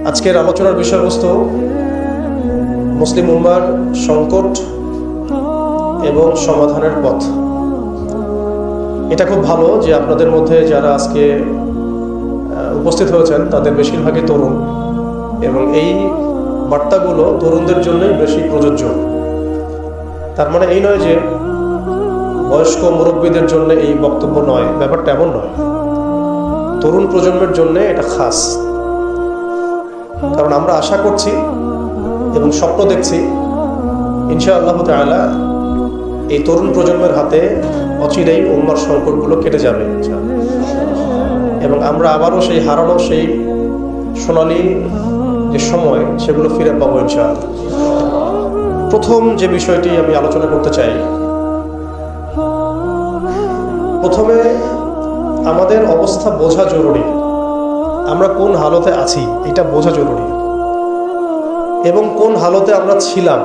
আজকের আলোচনার বিষয়বস্তু মুসলিম উম্মার সংকট এবং সমাধানের পথ। এটা খুব ভালো যে আপনাদের মধ্যে যারা আজকে উপস্থিত হয়েছেন তাদের বেশিরভাগই তরুণ, এবং এই বার্তাগুলো তরুণদের জন্যই বেশি প্রযোজ্য। তার মানে এই নয় যে বয়স্ক মুরব্বীদের জন্য এই বক্তব্য নয়, ব্যাপারটা এমন নয়। তরুণ প্রজন্মের জন্য এটা খাস, কারণ আমরা আশা করছি এবং স্বপ্ন দেখছি ইনশাআল্লাহ তাআলা এই তরুণ প্রজন্মের হাতে অচিরেই উম্মার সংকটগুলো কেটে যাবে এবং আমরা আবারও সেই হারানো সেই সোনালী যে সময় সেগুলো ফিরে পাবো ইনশাআল্লাহ। প্রথম যে বিষয়টি আমি আলোচনা করতে চাই, প্রথমে আমাদের অবস্থা বোঝা জরুরি। আমরা কোন হালতে আছি এটা বোঝা জরুরি, এবং কোন হালতে আমরা ছিলাম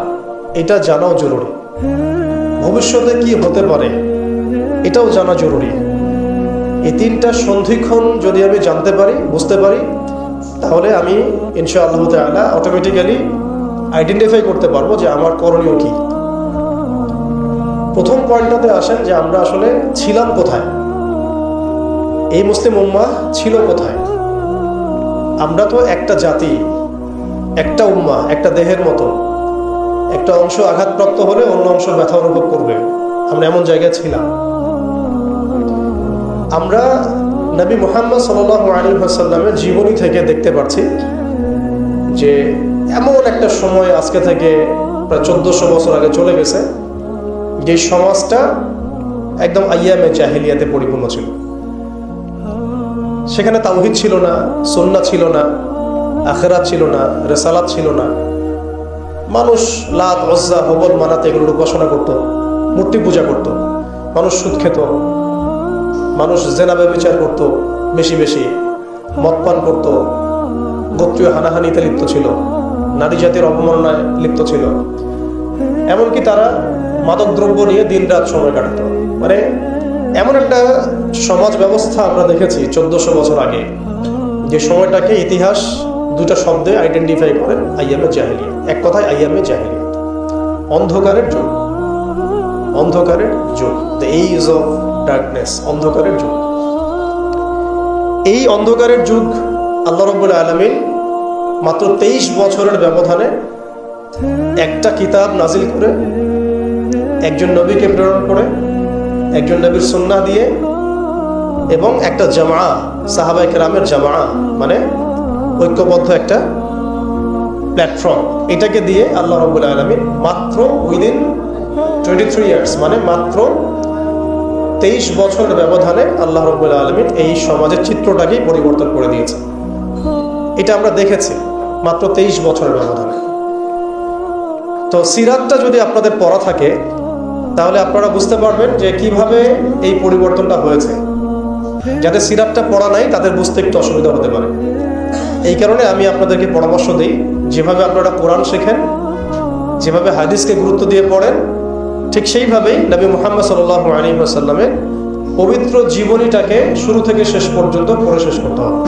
এটা জানাও জরুরি। ভবিষ্যতে কি হতে পারে এটাও জানা জরুরি। এই তিনটা সন্ধিক্ষণ যদি আমি জানতে পারি, বুঝতে পারি, তাহলে আমি ইনশাআল্লাহ তাআলা অটোমেটিক্যালি আইডেন্টিফাই করতে পারবো যে আমার করণীয় কি। প্রথম পয়েন্টটাতে আসেন যে আমরা আসলে ছিলাম কোথায়, এই মুসলিম উম্মাহ ছিল কোথায়। আমরা তো একটা জাতি, একটা উম্মাহ, একটা দেহের মতো। একটা অংশ আঘাতপ্রাপ্ত হলে অন্য অংশ ব্যথা অনুভব করবে। আমরা এমন জায়গায় ছিলাম। আমরা নবী মুহাম্মদ সাল্লাল্লাহু আলাইহি ওয়াসাল্লামের জীবনী থেকে দেখতে পাচ্ছি যে এমন একটা সময় আজকে থেকে প্রায় 1400 বছর আগে চলে গেছে, যে সমাজটা একদম আইয়ামে জাহিলিয়াতে পরিপূর্ণ ছিল। সেখানে তাওহীদ ছিল না, সুন্নাহ ছিল না, আখিরাত ছিল না, রিসালাত ছিল না। মানুষ লাত, উজ্জা, হুবল, মানাত এগুলোর উপাসনা করত, মূর্তি পূজা করত। মানুষ সুদ খেত, মানুষ জেনা ব্যভিচার করত, বেশি বেশি মদ পান করত, গোত্রীয় হানাহানিতে লিপ্ত ছিল, নারী জাতির অবমাননায় লিপ্ত ছিল। এমনকি তারা মাদকদ্রব্য নিয়ে দিন রাত সময় কাটত। মানে এমন একটা সমাজ ব্যবস্থা আমরা দেখেছি 1400 বছর আগে, যে সময়টাকে ইতিহাস দুটা শব্দে আইডেন্টিফাই করে, আইয়ামে জাহিলিয়াত। এক কথায় আইয়ামে জাহিলিয়াত, অন্ধকারের যুগ। অন্ধকারের যুগ, দ্য এজ অফ ডার্কনেস, অন্ধকারের যুগ। এই অন্ধকারের যুগ আল্লাহ রাব্বুল আলামিন মাত্র 23 বছরের ব্যবধানে একটা কিতাব নাজিল করে, একজন নবীকে প্রেরণ করে, একজন নবীর সুন্নাহ দিয়ে, এবং একটা জামা, সাহাবায়ে কেরামের জামা, মানে ঐক্যবদ্ধ একটা প্ল্যাটফর্ম, এটাকে দিয়ে আল্লাহ রাব্বুল আলামিন মাত্র উইদিন 23 ইয়ার্স, মানে মাত্র 23 বছরের ব্যবধানে আল্লাহ রাব্বুল আলামিন এই সমাজের চিত্রটাকেই পরিবর্তন করে দিয়েছে। এটা আমরা দেখেছি মাত্র 23 বছরের ব্যবধানে। তো সিরাতটা যদি আপনাদের পড়া থাকে তাহলে আপনারা বুঝতে পারবেন যে কিভাবে এই পরিবর্তনটা হয়েছে। যাদের সিরাতটা পড়া নাই তাদের বুঝতে একটু অসুবিধা হতে পারে। এই কারণে আমি আপনাদেরকে পরামর্শ দিই, যেভাবে আপনারা কোরআন শেখেন, যেভাবে হাদিসকে গুরুত্ব দিয়ে পড়েন, ঠিক সেইভাবেই নবী মুহাম্মদ সাল্লাল্লাহু আলাইহি ওয়াসাল্লামের পবিত্র জীবনীটাকে শুরু থেকে শেষ পর্যন্ত পড়ে শেষ করতে হবে।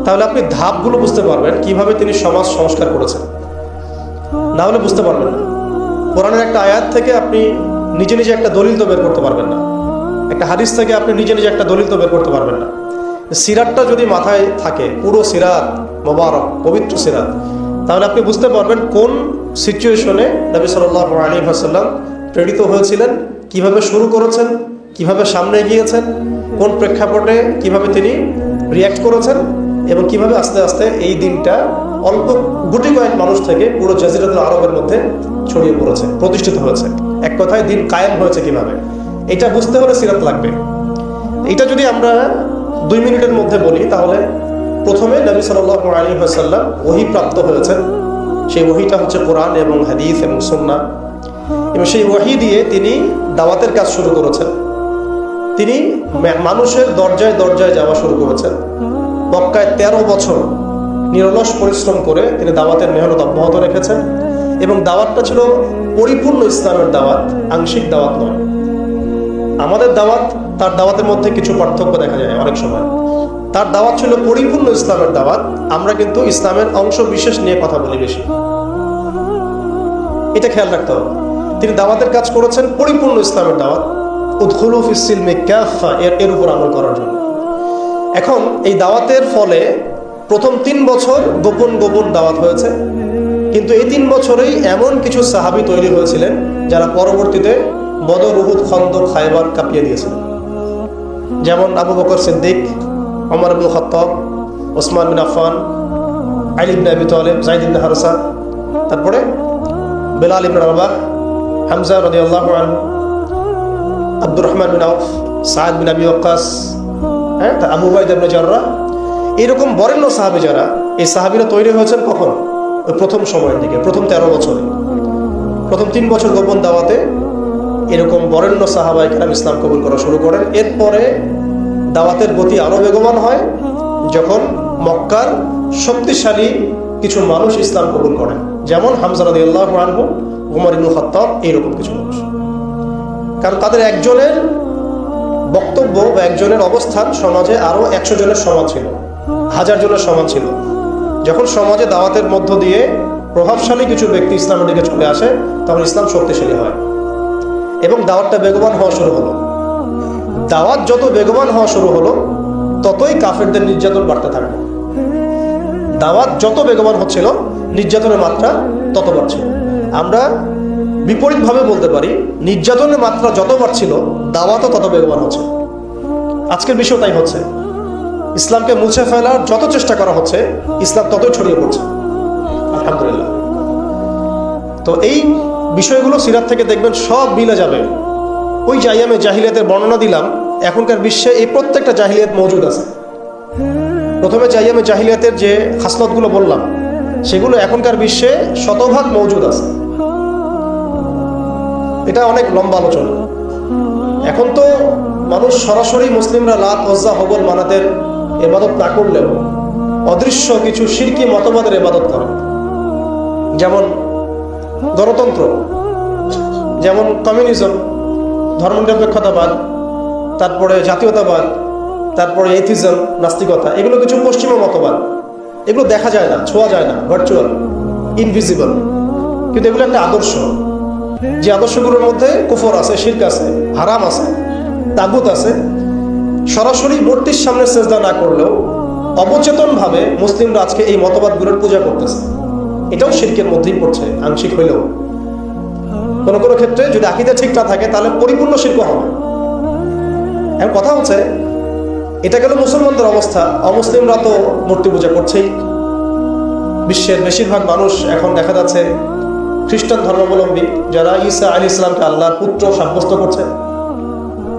তাহলে আপনি ধাপগুলো বুঝতে পারবেন কিভাবে তিনি সমাজ সংস্কার করেছেন। না হলে বুঝতে পারবেন না। কোরআনের একটা আয়াত থেকে আপনি নিজে নিজে একটা দলিল তো বের করতে পারবেন না, একটা হাদিস থেকে আপনি নিজে নিজে একটা দলিল তো বের করতে পারবেন না। সিরাতটা যদি মাথায় থাকে, পুরো সিরাত মোবারক, পবিত্র সিরাত, তাহলে আপনি বুঝতে পারবেন কোন সিচুয়েশনে নবী সাল্লাল্লাহু আলাইহি ওয়াসাল্লাম প্রেরিত হয়েছিলেন, কিভাবে শুরু করেছেন, কিভাবে সামনে এগিয়েছেন, কোন প্রেক্ষাপটে কিভাবে তিনি রিয়্যাক্ট করেছেন, এবং কিভাবে আস্তে আস্তে এই দিনটা অল্প গুটি কয়েক মানুষ থেকে পুরো জাজিরাতুল আরবের মধ্যে ছড়িয়ে পড়েছে, প্রতিষ্ঠিত হয়েছে। এক কথায় দিন কায়েম হয়েছে কিভাবে, এটা বুঝতে হলে সিরাত লাগবে। এটা যদি আমরা 2 মিনিটের মধ্যে বলি, তাহলে প্রথমে নবী সাল্লাল্লাহু আলাইহি ওয়াসাল্লাম ওহী প্রাপ্ত হয়েছেন। সেই ওহীটা হচ্ছে কোরআন এবং হাদিস এবং সুন্নাহ, এবং সেই ওহী দিয়ে তিনি দাওয়াতের কাজ শুরু করেছেন। তিনি মানুষের দরজায় দরজায় যাওয়া শুরু করেছেন। মক্কায় 13 বছর নিরলস পরিশ্রম করে তিনি দাওয়াতের মেহনত অব্যাহত রেখেছেন, এবং দাওয়াতটা ছিল পরিপূর্ণ ইসলামের দাওয়াত, আংশিক দাওয়াত নয়। আমাদের দাওয়াত তার দাওয়াতের মধ্যে কিছু পার্থক্য দেখা যায় অনেক সময়। তার দাওয়াত ছিল পরিপূর্ণ ইসলামের দাওয়াত। আমরা কিন্তু ইসলামের অংশ বিশেষ নিয়ে কথা বলি বেশি, এটা খেয়াল রাখতে হবে। তিনি দাওয়াতের কাজ করেছেন পরিপূর্ণ ইসলামের দাওয়াত, উদখুলু ফিস সিলমি কাফা, এর উপর আমল করার জন্য। এখন এই দাওয়াতের ফলে প্রথম 3 বছর গোপন গোপন দাওয়াত হয়েছে, কিন্তু এই 3 বছরেই এমন কিছু সাহাবী তৈরি হয়েছিলেন যারা পরবর্তীতে বদর, উহুদ, খন্দক, খায়বার কাঁপিয়ে দিয়েছিলেন। যেমন আবু বকর সিদ্দিক, ওমর ইবনে খাত্তাব, ওসমান বিন আফফান, আলী ইবনে আবি তালেব, যায়েদ ইবনে হারসা, তারপরে বেলাল ইবনে রাবাহ, হামজা রাদিয়াল্লাহু আনহু, আব্দুর রহমান বিন আউফ, সাদ বিন আবি ওয়াক্কাস, আবু উবাইদা ইবনে জাররাহ, এরকম বরেণ্য সাহাবী যারা, এই সাহাবীরা তৈরি হয়েছেন কখন? ওই প্রথম সময়ের দিকে, প্রথম 13 বছরে, প্রথম 3 বছর গোপন দাওয়াতে এরকম বরেণ্য সাহাবায়ে কেরাম ইসলাম কবুল করা শুরু করেন। এরপরে দাওয়াতের গতি আরো বেগবান হয় যখন মক্কার শক্তিশালী কিছু মানুষ ইসলাম কবুল করেন, যেমন হামজা রাদিয়াল্লাহু আনহু, ওমর ইবনে খাত্তাব, এইরকম কিছু মানুষ। কারণ তাদের একজনের বক্তব্য বা একজনের অবস্থান সমাজে আরো 100 জনের সমান ছিল, 1000 জনের সমান ছিল। যখন সমাজে দাওয়াতের মধ্য দিয়ে প্রভাবশালী কিছু ব্যক্তি ইসলামের দিকে চলে আসে, তখন ইসলাম শক্তিশালী হয় এবং দাওয়াতটা বেগবান হওয়া শুরু হলো। দাওয়াত যত বেগবান হওয়া শুরু হলো, ততই কাফেরদের নির্যাতন বাড়তে থাকলো। দাওয়াত যত বেগবান হচ্ছিল, নির্যাতনের মাত্রা তত বাড়ছিল। আমরা বিপরীতভাবে বলতে পারি, নির্যাতনের মাত্রা যত বাড়ছিল, দাওয়াতও তত বেগবান হচ্ছে। আজকের বিষয় তাই হচ্ছে। ইসলামকে মুছে ফেলার যত চেষ্টা করা হচ্ছে, ইসলাম ততই ছড়িয়ে পড়ছে, আলহামদুলিল্লাহ। তো এই বিষয়গুলো সিরাত থেকে দেখবেন সব মিলে যাবে। ওই যে আইয়ামে জাহিলিয়াতের বর্ণনা দিলাম, এখনকার বিশ্বে এই প্রত্যেকটা জাহিলিয়াত মজুদ আছে। প্রথমে যে আইয়ামে জাহিলিয়াতের যে খাসলতগুলো বললাম, সেগুলো এখনকার বিশ্বে শতভাগ মজুদ আছে। এটা অনেক লম্বা আলোচনা। এখন তো মানুষ সরাসরি মুসলিমরা লাত, উজ্জা, হবল, মানাতের ইবাদত না করলেও অদৃশ্য কিছু শিরকি মতবাদের ইবাদত করে, যেমন গণতন্ত্র, যেমন কমিউনিজম, ধর্মনিরপেক্ষতাবাদ, তারপরে জাতীয়তাবাদ, তারপরে এথিজম, নাস্তিকতা। এগুলো কিছু পশ্চিমা মতবাদ। এগুলো দেখা যায় না, ছোঁয়া যায় না, ভার্চুয়াল, ইনভিজিবল, কিন্তু এগুলো একটা আদর্শ। যে আদর্শগুলোর মধ্যে কুফর আছে, শিরক আছে, হারাম আছে, তাগুত আছে। সরাসরি মূর্তির সামনে সেজদা না করলেও অবচেতনভাবে মুসলিমরা আজকে এই মতবাদগুলোর পূজা করতেছে। এটাও শিরকের মধ্যেই পড়ছে, আংশিক হইলেও। কোনো কোনো ক্ষেত্রে যদি আকীদা ঠিক না থাকে, তাহলে পরিপূর্ণ শিরক হবে। এখন কথা হচ্ছে, এটা গেল মুসলমানদের অবস্থা। অমুসলিমরা তো মূর্তি পূজা করছেই। বিশ্বের বেশিরভাগ মানুষ এখন দেখা যাচ্ছে খ্রিস্টান ধর্মাবলম্বী, যারা ঈসা আলাইহিস সালামকে আল্লাহর পুত্র সাব্যস্ত করছে,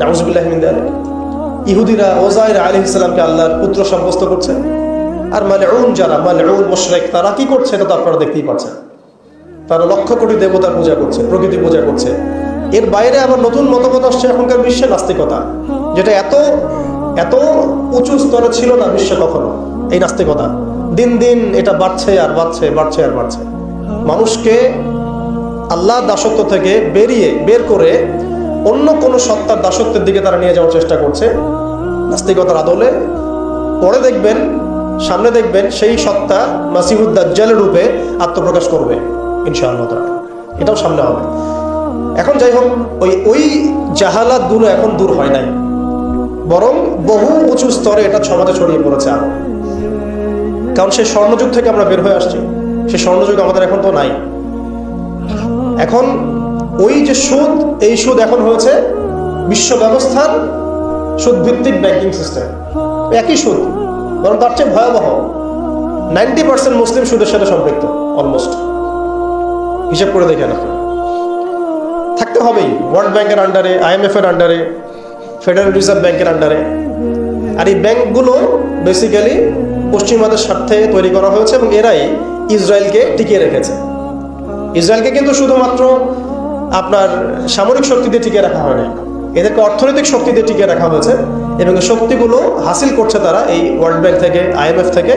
নাউযুবিল্লাহি মিন যালিক। ইহুদিরা ওজাইর আলাইহিস সালামকে আল্লাহর পুত্র সাব্যস্ত করছে। আর মালউন যারা, মালউন মুশরিক, তারা কি করছে এটা তো আপনারা দেখতেই পাচ্ছেন। তারা লক্ষ কোটি দেবতার পূজা করছে, প্রকৃতি পূজা করছে। এর বাইরে আবার নতুন মতবাদ আসছে এখনকার বিশ্বে, নাস্তিকতা, যেটা এত এত উঁচু স্তরে ছিল না বিশ্বে কখনো। এই নাস্তিকতা দিন দিন এটা বাড়ছে আর বাড়ছে, বাড়ছে আর বাড়ছে। মানুষকে আল্লাহর দাসত্ব থেকে বের করে অন্য কোনো সত্তার দাসত্বের দিকে তারা নিয়ে যাওয়ার চেষ্টা করছে নাস্তিকতার আদলে। পরে দেখবেন, সামনে দেখবেন সেই সত্তা মাসিহুদ দাজ্জালের রূপে আত্মপ্রকাশ করবে ইনশাআল্লাহ তাআলা। এটাও সামনে হবে। এখন যাই হোক, ওই জাহালাতগুলো এখন দূর হয় নাই, বরং বহু উঁচু স্তরে এটা সমাজে ছড়িয়ে পড়েছে আরো। কারণ সেই স্বর্ণযুগ থেকে আমরা বের হয়ে আসছি, সেই স্বর্ণযুগ আমাদের এখন তো নাই। এখন ওই যে সুদ, এই সুদ এখন হয়েছে বিশ্ব ব্যবস্থার সুদ ভিত্তিক ব্যাংকিং সিস্টেম। একই সুদ, বরং তার চেয়ে ভয়াবহ। 90% মুসলিম সুদের সাথে সম্পৃক্ত, অলমোস্ট। হিসাব করে দেখেন, আপনার থাকতে হবেই ওয়ার্ল্ড ব্যাংকের আন্ডারে, IMF এর আন্ডারে, ফেডারেল রিজার্ভ ব্যাংকের আন্ডারে। আর এই ব্যাংকগুলো বেসিক্যালি পশ্চিমাদের স্বার্থে তৈরি করা হয়েছে এবং এরাই ইসরায়েলকে টিকিয়ে রেখেছে। ইসরায়েলকে কিন্তু শুধুমাত্র আপনার সামরিক শক্তি দিয়ে টিকিয়ে রাখা হয় না, এদেরকে অর্থনৈতিক শক্তি দিয়ে টিকিয়ে রাখা হয়েছে। এবং এই শক্তিগুলো হাসিল করছে তারা এই ওয়ার্ল্ড ব্যাংক থেকে, IMF থেকে,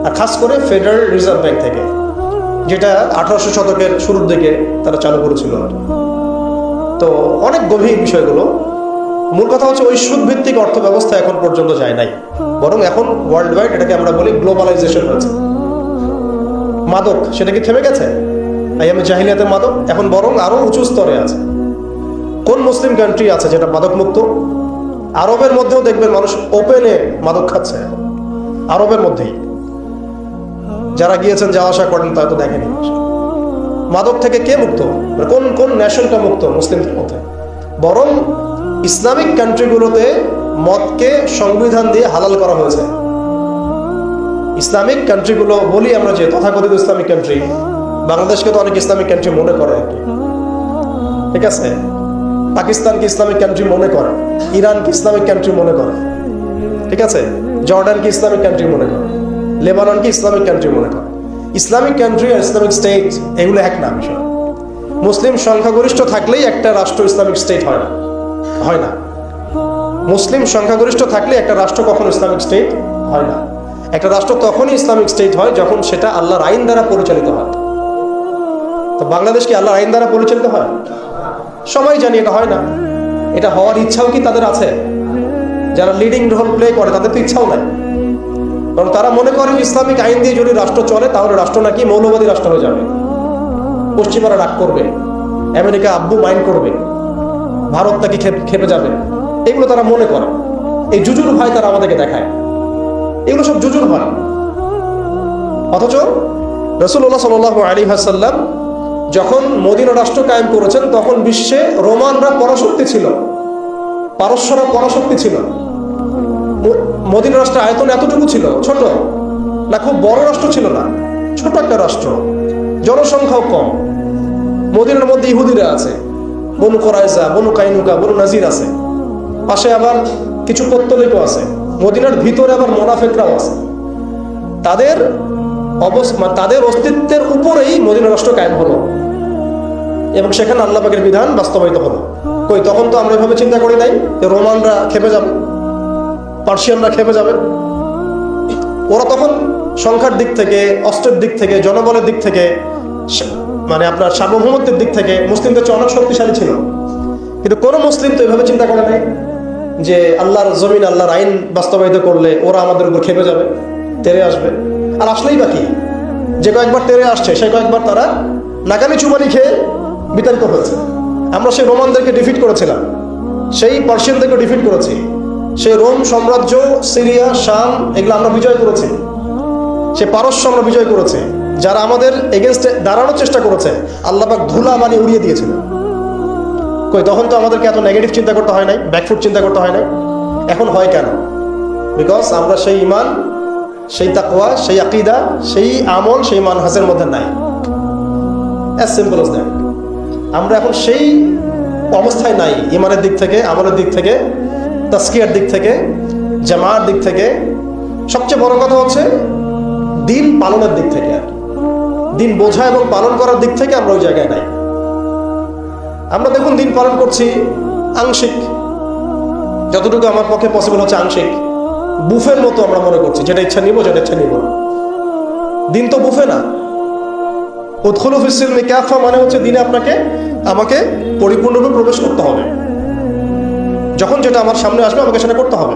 আর খাস করে ফেডারেল রিজার্ভ ব্যাংক থেকে, যেটা 1800 শতকের শুরুর দিকে তারা চালু করেছিল। তো অনেক গভীর বিষয়গুলো। মূল কথা হচ্ছে ওই সুদ ভিত্তিক অর্থ ব্যবস্থা এখন পর্যন্ত যায় নাই, বরং এখন ওয়ার্ল্ড ওয়াইড এটাকে আমরা বলি গ্লোবালাইজেশন হয়েছে। মাদক সেটা কি থেমে গেছে? আইয়ামে জাহিলিয়াতের মাদক এখন বরং আরো উঁচু স্তরে আছে। কোন মুসলিম কান্ট্রি আছে যেটা মাদক মুক্ত? আরবের মধ্যেও দেখবেন মানুষ ওপেনে মাদক খাচ্ছে এখন, আরবের মধ্যেই। যারা গিয়েছেন, যাওয়া আসা করেন, তা তো দেখেনি। মাদক থেকে কে মুক্ত? কোন কোন ন্যাশনটা মুক্ত মুসলিমদের মধ্যে? বরং ইসলামিক কান্ট্রিগুলোতে মদকে সংবিধান দিয়ে হালাল করা হয়েছে। ইসলামিক কান্ট্রিগুলো বলি আমরা যে তথাকথিত ইসলামিক কান্ট্রি, বাংলাদেশকে তো অনেক ইসলামিক কান্ট্রি মনে করে আর কি, ঠিক আছে? পাকিস্তানকে ইসলামিক কান্ট্রি মনে করে, ইরানকে ইসলামিক কান্ট্রি মনে করে, ঠিক আছে? জর্ডানকে ইসলামিক কান্ট্রি মনে করে, লেবাননকে ইসলামিক কান্ট্রি মনে করে। ইসলামিক কান্ট্রি আর ইসলামিক স্টেট এগুলো এক না বিষয়। মুসলিম সংখ্যাগরিষ্ঠ থাকলেই একটা রাষ্ট্র ইসলামিক স্টেট হয় না, হয় না। মুসলিম সংখ্যাগরিষ্ঠ থাকলে একটা রাষ্ট্র কখনো ইসলামিক স্টেট হয় না। একটা রাষ্ট্র তখনই ইসলামিক স্টেট হয় যখন সেটা আল্লাহর আইন দ্বারা পরিচালিত হয়। তো বাংলাদেশ কি আল্লাহর আইন দ্বারা পরিচালিত হয়? সবাই জানি এটা হয় না। এটা হওয়ার ইচ্ছাও কি তাদের আছে? যারা লিডিং রোল প্লে করে তাদের তো ইচ্ছাও নাই, কারণ তারা মনে করে ইসলামিক আইন দিয়ে যদি রাষ্ট্র চলে তাহলে রাষ্ট্র নাকি মৌলবাদী রাষ্ট্র হয়ে যাবে, পশ্চিমারা রাগ করবে, আমেরিকা আব্বু মাইন্ড করবে, ভারত নাকি খেপে যাবে। এগুলো তারা মনে করে। এই জুজুর ভয় তারা আমাদেরকে দেখায়। এগুলো সব জুজুর ভয়। অথচ রাসূলুল্লাহ সাল্লাল্লাহু আলাইহি ওয়াসাল্লাম যখন মদিনা রাষ্ট্র কায়েম করেছেন তখন বিশ্বে রোমানরা পরাশক্তি ছিল, পারস্যরা পরাশক্তি ছিল। মদিনা রাষ্ট্রের আয়তন এতটুকু ছিল, ছোট না, খুব বড় রাষ্ট্র ছিল না, ছোট একটা রাষ্ট্র, জনসংখ্যাও কম। মদিনার মধ্যে ইহুদিরা আছে, বনু কুরাইজা, বনু কাইনুকা, বনু নাজির আছে, পাশে আবার কিছু পত্তলিকও আছে, মদিনার ভিতরে আবার মুনাফিকরাও আছে। তাদের তাদের অস্তিত্বের উপরেই মদিনা রাষ্ট্র কায়েম হলো এবং সেখানে আল্লাহ পাকের বিধান বাস্তবায়িত হলো। কই তখন তো আমরা এভাবে চিন্তা করি নাই যে রোমানরা খেপে যাবে, পার্সিয়ানরা খেপে যাবে। ওরা তখন সংখ্যার দিক থেকে, অস্ত্রের দিক থেকে, জনবলের দিক থেকে, মানে আপনার সার্বভৌমত্বের দিক থেকে মুসলিমদের চেয়ে অনেক শক্তিশালী ছিল। কিন্তু কোনো মুসলিম তো এভাবে চিন্তা করে নাই যে আল্লাহর জমিন, আল্লাহর আইন বাস্তবায়িত করলে ওরা আমাদের উপর খেপে যাবে, তেরে আসবে। আর আসলেই বাকি যে কয়েকবার তেরে আসছে সেই কয়েকবার তারা নাকানি চুবানি খেয়ে বিতাড়িত হয়েছে। আমরা সেই রোমানদেরকে ডিফিট করেছিলাম, সেই পার্সিয়ানদেরকে ডিফিট করেছি, সেই রোম সাম্রাজ্য, সিরিয়া, শাম এগুলো আমরা বিজয় করেছি, সে পারস্য আমরা বিজয় করেছি। যারা আমাদের এগেনস্টে দাঁড়ানোর চেষ্টা করেছে আল্লাহ পাক ধুলা বানিয়ে উড়িয়ে দিয়েছিলেন। কই তখন তো আমাদেরকে এত নেগেটিভ চিন্তা করতে হয় নাই, ব্যাকফুট চিন্তা করতে হয় নাই। এখন হয় কেন? বিকজ আমরা সেই ঈমান, সেই তাকওয়া, সেই আকীদা, সেই আমল, সেই মানহাজের মধ্যে নাই। As simple as that. আমরা এখন সেই অবস্থায় নাই, ঈমানের দিক থেকে, আমলের দিক থেকে, তাসকিয়ার দিক থেকে, জামার দিক থেকে। সবচেয়ে বড় কথা হচ্ছে দিন পালনের দিক থেকে, দিন বোঝা এবং পালন করার দিক থেকে আমরা ওই জায়গায় নাই। আমরা দেখুন দিন পালন করছি আংশিক, যতটুকু আমার পক্ষে পসিবল হচ্ছে আংশিক, বুফের মতো আমরা মনে করছি, যেটা ইচ্ছা নিব, যেটা ইচ্ছা নিব। দিন তো বুফে না। উদখুলু ফিস সিলমি কাফা মানে হচ্ছে দিনে আমাকে পরিপূর্ণরূপে প্রবেশ করতে হবে। যখন যেটা আমার সামনে আসবে আমাকে সেটা করতে হবে।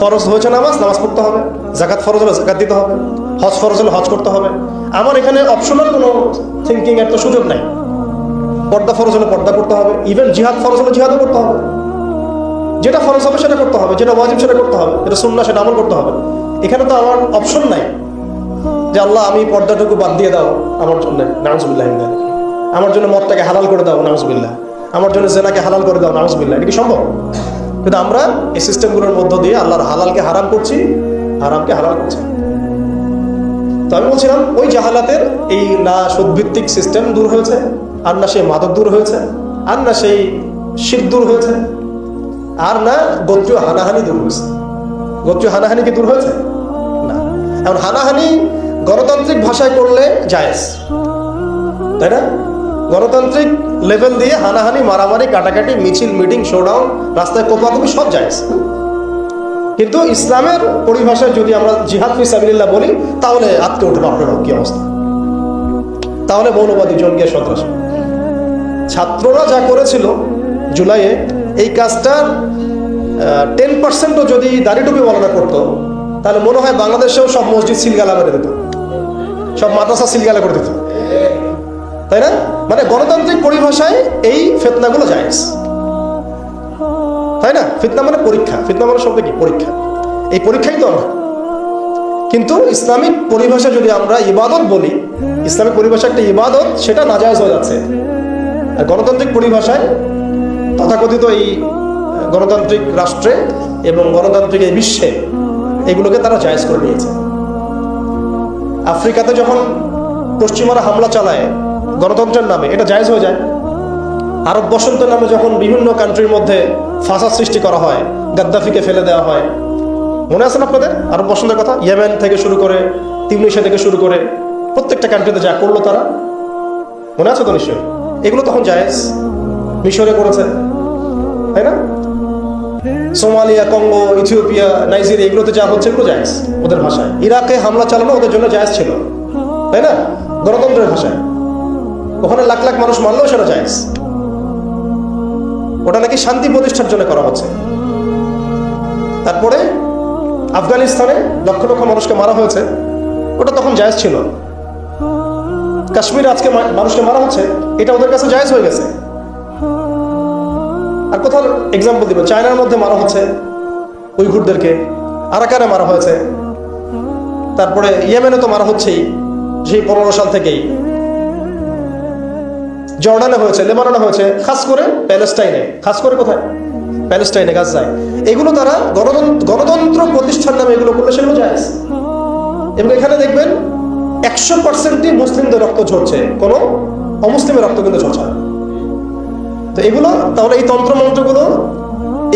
ফরজ হয়েছে নামাজ পড়তে হবে, যাকাত ফরজ হলে যাকাত দিতে হবে, হজ ফরজ হলে হজ করতে হবে। আমার এখানে অপশনাল কোনো থিঙ্কিং এর তো সুযোগ নাই। পর্দা ফরজ হলে পর্দা করতে হবে, ইভেন জিহাদ ফরজ হলে জিহাদও করতে হবে। যেটা ফরজ হবে সেটা করতে হবে, যেটা ওয়াজিব সেটা করতে হবে, যেটা সুন্নাহ সেটা আমল করতে হবে। এখানে তো আমার অপশন নাই যে আল্লাহ আমি পর্দাটুকু বাদ দিয়ে দাও আমার জন্য, নাউজুবিল্লাহ, আমার জন্য মদটাকে হালাল করে দাও, নাউজুবিল্লাহ, আমার জন্য জেনাকে হালাল করে দাও, নাউজুবিল্লাহ। এটা কি সম্ভব? কিন্তু আমরা এই সিস্টেমগুলোর মধ্য দিয়ে আল্লাহর হালালকে হারাম করছি, হারামকে হালাল করছি। তো আমি বলছিলাম ওই জাহালাতের এই না সুদভিত্তিক সিস্টেম দূর হয়েছে, আর না সেই মাদক দূর হয়েছে, আর না সেই শিরক দূর হয়েছে, আর না গোত্রীয় হানাহানি দূর হয়েছে। গোত্রীয় হানাহানি কি দূর হয়েছে? না। এখন হানাহানি গণতান্ত্রিক ভাষায় করলে জায়েজ, তাই না? গণতান্ত্রিক লেভেল দিয়ে হানাহানি, মারামারি, কাটাকাটি, মিছিল, মিটিং, শোডাউন, রাস্তায় কোপাকুপি সব জায়েজ। কিন্তু ইসলামের পরিভাষায় যদি আমরা জিহাদ ফি সাবিলিল্লাহ বলি তাহলে আটকে উঠে আপনার কি অবস্থা? তাহলে মৌলবাদী জঙ্গি সন্ত্রাসী। ছাত্ররা যা করেছিল জুলাইয়ে, এই কাজটার 10%ও যদি দাড়ি টুপি বলা করতো, তাহলে মনে হয় বাংলাদেশেও সব মসজিদ সিলগালা মেরে দিত, সব মাদ্রাসা সিলগালা করে দিত, তাই না? মানে গণতান্ত্রিক পরিভাষায় এই ফিতনাগুলো জায়েজ, তাই না? ফিতনা মানে পরীক্ষা, ফিতনা মানে শব্দ কি? পরীক্ষা। এই পরীক্ষাই তো আমরা। কিন্তু ইসলামিক পরিভাষা যদি আমরা ইবাদত বলি, ইসলামিক পরিভাষা একটা ইবাদত, সেটা নাজায়েজ হয়ে যাচ্ছে। আর গণতান্ত্রিক পরিভাষায় তথাকথিত এই গণতান্ত্রিক রাষ্ট্রে এবং গণতান্ত্রিক এই বিশ্বে এগুলোকে তারা জায়েজ করে নিয়েছে। আফ্রিকাতে যখন পশ্চিমারা হামলা চালায় গণতন্ত্রের নামে, এটা জায়েজ হয়ে যায়। আরব বসন্তের নামে যখন বিভিন্ন কান্ট্রির মধ্যে ফাসাদ সৃষ্টি করা হয়, গাদ্দাফিকে ফেলে দেওয়া হয়, মনে আছে না আপনাদের আরব বসন্তের কথা? ইয়েমেন থেকে শুরু করে তিউনিসিয়া থেকে শুরু করে প্রত্যেকটা কান্ট্রিতে যা করলো তারা, মনে আছে তো নিশ্চয়ই? এগুলো তখন জায়েজ। মিশরে করেছে, তাই না? সোমালিয়া, কঙ্গো, ইথিওপিয়া, নাইজেরিয়া, এগুলোতে যা হচ্ছে এগুলো জায়েজ ওদের ভাষায়। ইরাকে হামলা চালানো ওদের জন্য জায়েজ ছিল, তাই না? গণতন্ত্রের ভাষায়। ওখানে লাখ লাখ মানুষ মারলেও সেটা জায়েজ। ওটা নাকি শান্তি প্রতিষ্ঠার জন্য করা হচ্ছে। তারপরে আফগানিস্তানে লক্ষ লক্ষ মানুষকে মারা হয়েছে, ওটা তখন জায়েজ ছিল। কাশ্মীরে আজকে মানুষকে মারা হচ্ছে, এটা ওদের কাছে জায়েজ হয়ে গেছে। আর কোথাও এক্সাম্পল দিবেন, চায়নার মধ্যে মারা হচ্ছে উইঘুরদেরকে, আরাকানে মারা হয়েছে, তারপরে ইয়েমেনে তো মারা হচ্ছেই সেই 15 সাল থেকেই, জর্ডানে হয়েছে, লেবাননে হয়েছে, খাস করে প্যালেস্টাইনে, খাস করে কোথায়? প্যালেস্টাইনে, গাজায়। এগুলো তারা গণতন্ত্র প্রতিষ্ঠার নামে এগুলো করলে সেগুলো জায়েজ। এবং এখানে দেখবেন 100%ই মুসলিমদের রক্ত ঝরছে, কোনো অমুসলিমের রক্ত কিন্তু ঝরছে না। তো এগুলো তাহলে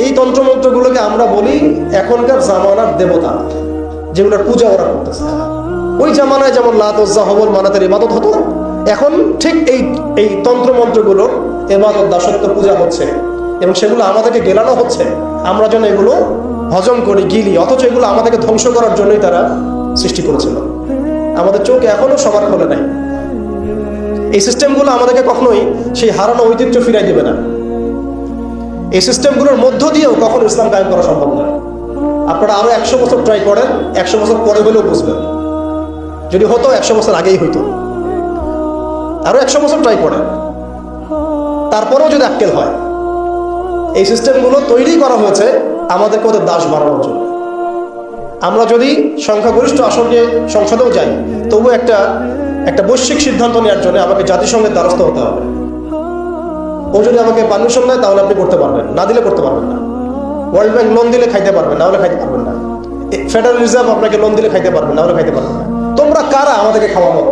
এই তন্ত্রমন্ত্রগুলোকে আমরা বলি এখনকার জামানার দেবতা, যেগুলোর পূজা ওরা করতেছে। ওই জামানায় যেমন লাত, উজ্জা, হবল, মানাতের ইবাদত হতো, এখন ঠিক এই তন্ত্রমন্ত্রগুলোর ইবাদত, দাসত্ব, পূজা হচ্ছে এবং সেগুলো আমাদেরকে গেলানো হচ্ছে। আমরা যেন এগুলো হজম করি, গিলি, অথচ এগুলো আমাদেরকে ধ্বংস করার জন্যই তারা সৃষ্টি করেছিল। আমাদের চোখ এখনো সবার খোলে নাই। এই সিস্টেমগুলো আমাদেরকে কখনোই সেই হারানো ঐতিহ্য ফিরাই দেবে না। এই সিস্টেমগুলোর মধ্য দিয়েও কখনো ইসলাম কায়েম করা সম্ভব নয়। আপনারা আরো 100 বছর ট্রাই করেন, 100 বছর পরে হলেও বুঝবেন। যদি হতো 100 বছর আগেই হইতো। আরো 100 বছর ট্রাই করেন, তারপরেও যদি আক্কেল হয়। এই সিস্টেমগুলো তৈরি করা হয়েছে আমাদেরকে ওদের দাস বানানোর জন্য। আমরা যদি সংখ্যাগরিষ্ঠ আসনে সংসদেও যাই, তবু একটা বৈশ্বিক সিদ্ধান্ত নেওয়ার জন্য আমাকে জাতিসংঘের দ্বারস্থ হতে হবে। ও যদি আমাকে পারমিশন দেয় তাহলে আপনি করতে পারবেন, না দিলে করতে পারবেন না। ওয়ার্ল্ড ব্যাংক লোন দিলে খাইতে পারবেন, না হলে খাইতে পারবেন না। ফেডারেল রিজার্ভ আপনাকে লোন দিলে খাইতে পারবেন, না হলে খাইতে পারবেন না। তোমরা কারা আমাদেরকে খাওয়াবো?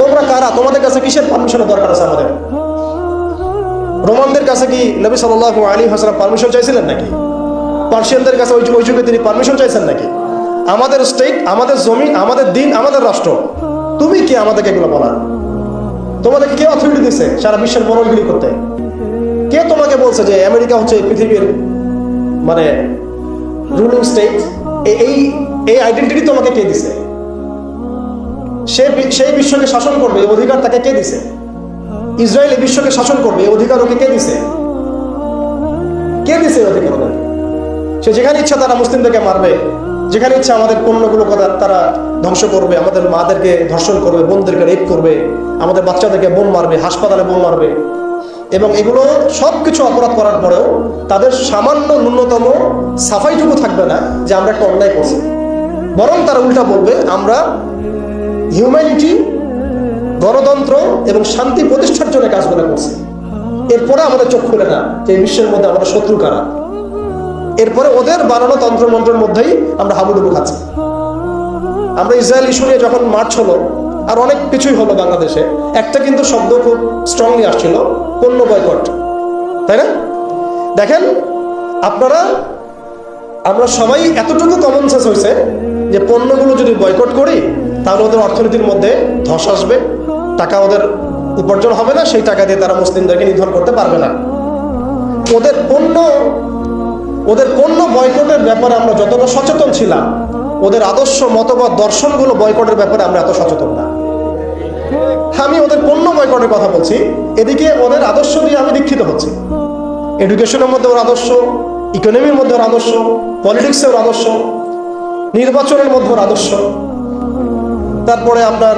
তোমরা কারা? তোমাদের কাছে কিসের পারমিশনের দরকার আছে আমাদের? রোমানদের কাছে কি নবী সাল্লাল্লাহু আলাইহি ওয়াসাল্লাম পারমিশন চাইছিলেন নাকি? পার্সিয়ানদের কাছে ওই যুগে তিনি পারমিশন চাইছেন নাকি? আমাদের স্টেট, আমাদের জমি, আমাদের দিন, আমাদের রাষ্ট্র, তুমি কি আমাদেরকে এগুলো বলার? তোমাদেরকে কে অথরিটি দিচ্ছে সারা বিশ্বের মরণগিরি করতে? কে তোমাকে বলছে যে আমেরিকা হচ্ছে পৃথিবীর মানে রুলিং স্টেট? এই আইডেন্টিটি তোমাকে কে দিছে? সেই বিশ্বকে শাসন করবে এই অধিকার তাকে কে দিছে? ইসরায়েল এই বিশ্বকে শাসন করবে এই অধিকার ওকে কে দিছে? কে দিছে এই অধিকার ওদেরকে? সে যেখানে ইচ্ছা তারা মুসলিমদেরকে মারবে, যেখানে ইচ্ছা আমাদের পণ্যগুলো তারা ধ্বংস করবে, আমাদের মাদেরকে ধর্ষণ করবে, বোনদেরকে রেপ করবে, আমাদের বাচ্চাদেরকে বোম মারবে, হাসপাতালে বোম মারবে। এবং এগুলো সবকিছু অপরাধ করার পরেও তাদের সামান্য ন্যূনতম সাফাইটুকু থাকবে না যে আমরা একটা অন্যায় করছি। বরং তারা উল্টা বলবে আমরা হিউম্যানিটি, গণতন্ত্র এবং শান্তি প্রতিষ্ঠার জন্য কাজগুলো করছি। এরপরে আমাদের চোখ খুলে না যে এই বিশ্বের মধ্যে আমাদের শত্রু কারা। এরপরে ওদের বানানো তন্ত্রমন্ত্রের মধ্যেই আমরা হাবুডুবু খাচ্ছি। আমরা ইসরায়েল ইস্যু নিয়ে যখন মার্চ হলো, আর অনেক কিছুই হলো বাংলাদেশে, একটা কিন্তু শব্দ খুব স্ট্রংলি আসছিল, পণ্য বয়কট, তাই না? দেখেন আমরা সবাই এতটুকু কমন সেন্স হয়েছে যে পণ্যগুলো যদি বয়কট করি তাহলে ওদের অর্থনীতির মধ্যে ধস আসবে, টাকা ওদের উপার্জন হবে না, সেই টাকা দিয়ে তারা মুসলিমদেরকে নিধন করতে পারবে না। ওদের পণ্য বয়কটের ব্যাপারে আমরা যতটা সচেতন ছিলাম, ওদের আদর্শ, মতবাদ, দর্শনগুলো বয়কটের ব্যাপারে আমরা এত সচেতন না। আমি ওদের পণ্য বয়কটের কথা বলছি, এদিকে ওদের আদর্শ দিয়ে আমি দীক্ষিত হচ্ছি। এডুকেশনের মধ্যে ওর আদর্শ, ইকোনমির মধ্যে ওর আদর্শ, পলিটিক্সের আদর্শ, নির্বাচনের মধ্যে ওর আদর্শ, তারপরে আপনার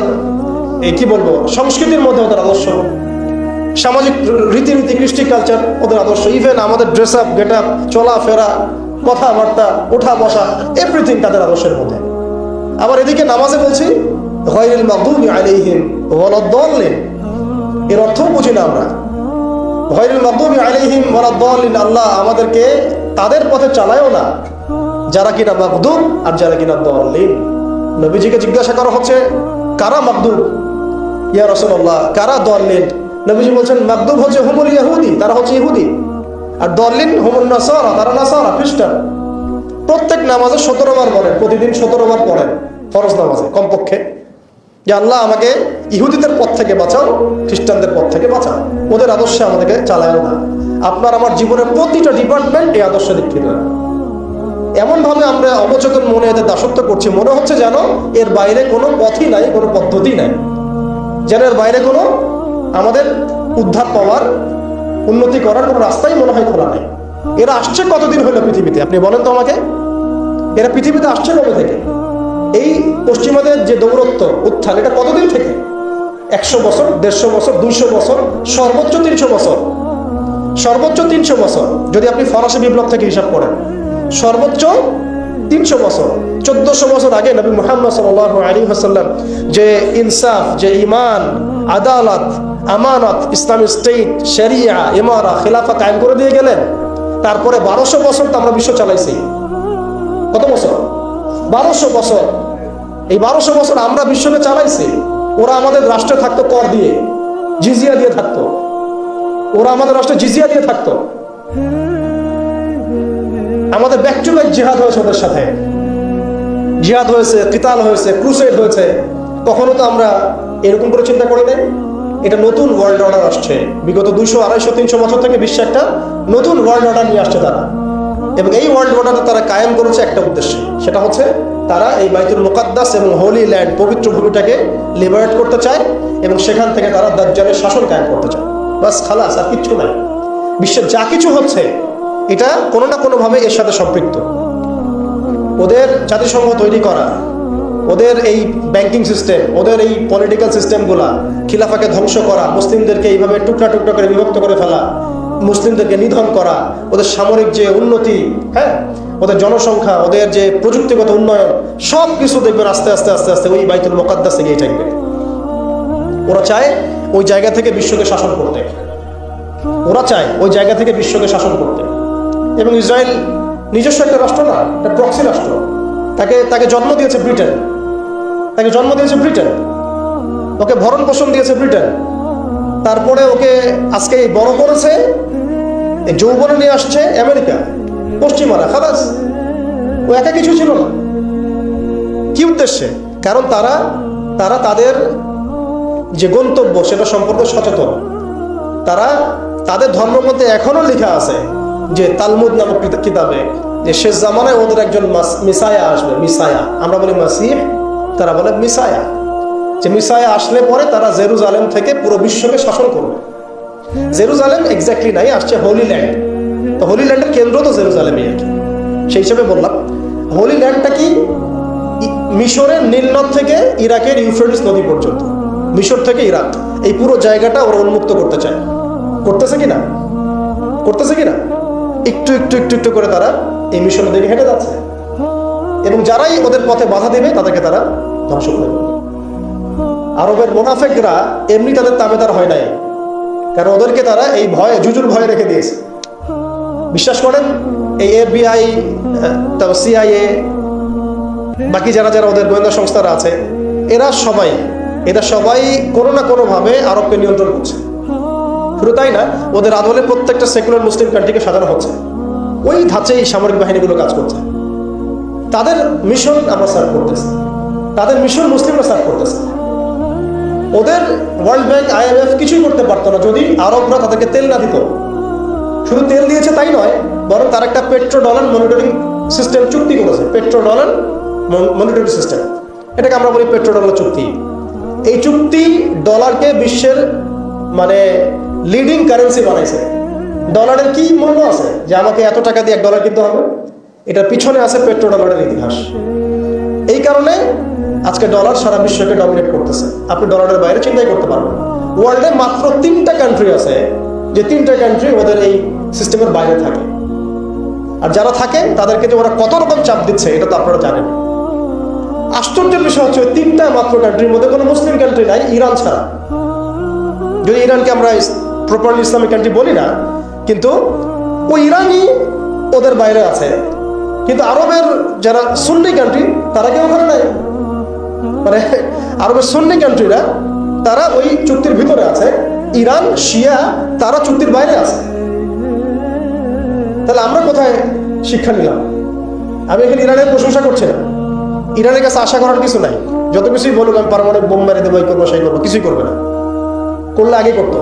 এই কি বলবো সংস্কৃতির মধ্যে ওদের আদর্শ, সামাজিক রীতিনীতি, কৃষ্টি কালচার ওদের আদর্শ, ইভেন আমাদের ড্রেস আপ, গেট আপ, চলাফেরা, কথাবার্তা, ওঠা বসা, এভরিথিং তাদের আদর্শের মধ্যে। আবার এদিকে নামাজে বলছি গায়রিল মাগদুবি আলাইহিম ওয়ালাদ-দাল্লিন, এর অর্থও বুঝি না আমরা। গায়রিল মাগদুবি আলাইহিম ওয়ালাদ-দাল্লিন, আল্লাহ আমাদেরকে তাদের পথে চালায়ও না যারা কিনা মাগদুব আর যারা কিনা দাল্লিন। নবীজিকে জিজ্ঞাসা করা হচ্ছে কারা মাগদুব ইয়া রাসূলুল্লাহ, কারা দাল্লিন? নবীজি বলছেন মাগদুব হচ্ছে হুমুল ইহুদি, তারা হচ্ছে ইহুদি, আর দাল্লিন হুমুন নাসারা, তারা নাসারা, খ্রিস্টান। প্রত্যেক নামাজে 17 বার পড়েন, প্রতিদিন 17 বার পড়েন ফরজ নামাজে কমপক্ষে, যে আল্লাহ আমাকে ইহুদিদের পথ থেকে বাঁচাও, খ্রিস্টানদের পথ থেকে বাঁচাও, ওদের আদর্শে আমাদেরকে চালায়ও না। আপনার আমার জীবনের প্রতিটা ডিপার্টমেন্ট এই আদর্শে দীক্ষিত। এমন ভাবে আমরা অবচেতন মনে এদের দাসত্ব করছি, মনে হচ্ছে যেন এর বাইরে কোনো পথই নাই, কোনো পদ্ধতি নাই, যেন এর বাইরে কোনো আমাদের উদ্ধার পাওয়ার, উন্নতি করার কোনো রাস্তাই মনে হয় খোলা নাই। এরা আসছে কতদিন হলো পৃথিবীতে, আপনি বলেন তো আমাকে? এরা পৃথিবীতে আসছে কবে থেকে? এই পশ্চিমাদের যে দৌরত্ব, উত্থান, এটা কতদিন থেকে? 100 বছর, 150 বছর, 200 বছর, সর্বোচ্চ 300 বছর, সর্বোচ্চ 300 বছর যদি আপনি ফরাসি বিপ্লব থেকে হিসাব করেন, সর্বোচ্চ 300 বছর। 1400 বছর আগে নবী মুহাম্মদ সাল্লাল্লাহু আলাইহি ওয়াসাল্লাম যে ইনসাফ, যে ঈমান, আদালত, আমানত, ইসলামিক স্টেট, শরিয়া, ইমারা, খিলাফা কায়েম করে দিয়ে গেলেন। তারপরে 1200 বছর তো আমরা বিশ্ব চালাইছি। কত বছর? 1200 বছর। এই 1200 বছর আমরা বিশ্বকে চালাইছি। ওরা আমাদের রাষ্ট্রে থাকতো কর দিয়ে, জিজিয়া দিয়ে থাকতো, ওরা আমাদের রাষ্ট্রে জিজিয়া দিয়ে থাকতো। আমাদের ব্যাক টু ব্যাক জিহাদ হয়েছে ওদের সাথে, জিহাদ হয়েছে, কিতাল হয়েছে, ক্রুসেড হয়েছে। কখনো তো আমরা এরকম করে চিন্তা করি নাই। এটা নতুন ওয়ার্ল্ড অর্ডার আসছে, বিগত 200, 250, 300 বছর থেকে বিশ্বে একটা নতুন ওয়ার্ল্ড অর্ডার নিয়ে আসছে তারা। এবং এই ওয়ার্ল্ড অর্ডারে তারা কায়েম করেছে একটা উদ্দেশ্যে, সেটা হচ্ছে তারা এই বাইতুল মুকাদ্দাস এবং হোলি ল্যান্ড, পবিত্র ভূমিটাকে লিবারেট করতে চায় এবং সেখান থেকে তারা দাজ্জালের শাসন কায়েম করতে চায়। বাস, খালাস, আর কিচ্ছু নাই। বিশ্বের যা কিছু হচ্ছে এটা কোনো না কোনোভাবে এর সাথে সম্পৃক্ত। ওদের জাতিসংঘ তৈরি করা, ওদের এই ব্যাংকিং সিস্টেম, ওদের এই পলিটিক্যাল সিস্টেমগুলা, খিলাফাকে ধ্বংস করা, মুসলিমদেরকে এইভাবে টুকরা টুকরা করে বিভক্ত করে ফেলা, মুসলিমদেরকে নিধন করা, ওদের সামরিক যে উন্নতি, হ্যাঁ, ওদের জনসংখ্যা, ওদের যে প্রযুক্তিগত উন্নয়ন, সব কিছু দেখবেন আস্তে আস্তে আস্তে আস্তে ওই বাইতুল মুকাদ্দাসে গিয়ে থাকবে। ওরা চায় ওই জায়গা থেকে বিশ্বকে শাসন করতে, ওরা চায় ওই জায়গা থেকে বিশ্বকে শাসন করতে। এবং ইসরায়েল নিজস্ব একটা রাষ্ট্র না, একটা প্রক্সি রাষ্ট্র। তাকে জন্ম দিয়েছে ব্রিটেন, তাকে জন্ম দিয়েছে ব্রিটেন, ওকে ভরণ পোষণ দিয়েছে ব্রিটেন। তারপরে ওকে আজকে বড় করেছে, যৌবনে নিয়ে আসছে আমেরিকা, পশ্চিমারা। খালাস, ও একা কিছু ছিল না। কি উদ্দেশ্যে? কারণ তারা তাদের যে গন্তব্য সেটা সম্পর্কে সচেতন। তারা তাদের ধর্মগ্রন্থে এখনো লেখা আছে যে তালমুদ নামক কিতাবে, যে শেষ জামানায় ওদের একজন মিসায়া আসবে। মিসায়া, আমরা বলি মাসিহ, তারা বলে মিসায়া। যে মিসায়া আসলে পরে তারা জেরুজালেম থেকে পুরো বিশ্বকে শাসন করবে। জেরুজালেম এক্স্যাক্টলি নাই, আসছে হোলি ল্যান্ড। তো হোলি ল্যান্ডের কেন্দ্র তো জেরুজালেমই আর কি। সেই হিসেবে বললাম, হোলি ল্যান্ডটা কি? মিশরের নীলনদ থেকে ইরাকের ইউফ্রেটিস নদী পর্যন্ত, মিশর থেকে ইরাক, এই পুরো জায়গাটা ওরা উন্মুক্ত করতে চায়। করতেছে কিনা? করতেছে কিনা? একটু একটু একটু একটু করে তারা এই মিশনের দিকে হেঁটে যাচ্ছে। এবং যারাই ওদের পথে বাধা দেবে তাদেরকে তারা ধ্বংস করে দেবে। আরবের মুনাফিকরা এমনি তাদের তাবেদার হয় নাই, কারণ ওদেরকে তারা এই ভয়ে, জুজুর ভয়ে রেখে দিয়েছে। বিশ্বাস করেন, এই FBI, CIA, বাকি যারা যারা ওদের গোয়েন্দা সংস্থারা আছে, এরা সবাই কোনো না কোনোভাবে আরবকে নিয়ন্ত্রণ করছে। শুধু তাই না, ওদের আদলে প্রত্যেকটা সেকুলার মুসলিম কান্ট্রিকে সাজানো হচ্ছে। ওই ধাঁচেই সামরিক বাহিনীগুলো কাজ করছে। তাদের মিশন আমরা সার্ভ করতেছি, তাদের মিশন মুসলিমরা সার্ভ করতেছে। ওদের ওয়ার্ল্ড ব্যাংক, IMF কিছুই করতে পারতো না যদি আরবরা তাদেরকে তেল না দিত। শুধু তেল দিয়েছে তাই নয়, বরং তার একটা পেট্রো ডলার মনিটরিং সিস্টেম চুক্তি করেছে। পেট্রো ডলার মনিটরিং সিস্টেম, এটাকে আমরা বলি পেট্রো ডলার চুক্তি। এই চুক্তি ডলারকে বিশ্বের মানে লিডিং কারেন্সি বানাইছে। ডলারের কি মূল্য আছে যে আমাকে এত টাকা দিয়ে $1 কিনতে হবে? এটার পিছনে আছে পেট্রো ডলারের ইতিহাস। এই কারণে আজকে ডলার সারা বিশ্বকে ডমিনেট করতেছে। আপনি ডলারের বাইরে চিন্তাই করতে পারবেন। ওয়ার্ল্ডে মাত্র 3টা কান্ট্রি আছে যে 3টা কান্ট্রি ওদের এই সিস্টেমের বাইরে থাকে। আর যারা থাকে তাদেরকে যে ওরা কত রকম চাপ দিচ্ছে এটা তো আপনারা জানেন। আশ্চর্যের বিষয় হচ্ছে ওই 3টা মাত্র কান্ট্রির মধ্যে কোনো মুসলিম কান্ট্রি নাই ইরান ছাড়া। যদি ইরানকে আমরা প্রপারলি ইসলামিক কান্ট্রি বলি না, কিন্তু ওই ইরানই ওদের বাইরে আছে। কিন্তু আরবের যারা সুন্নি কান্ট্রি তারা কেউ ওখানে নাই। মানে আরবের সুন্নি কান্ট্রিরা তারা ওই চুক্তির ভিতরে আছে, ইরান শিয়া তারা চুক্তির বাইরে আছে। তাহলে আমরা কোথায় শিক্ষা নিলাম? আমি এখানে ইরানের প্রশংসা করছি না, ইরানের কাছে আশা করার কিছু নাই। যত কিছুই বলুক আমি পারমাণবিক বোম মেরে দেবো, এই করবো সেই করবো, কিছুই করবে না। করলে আগে করতো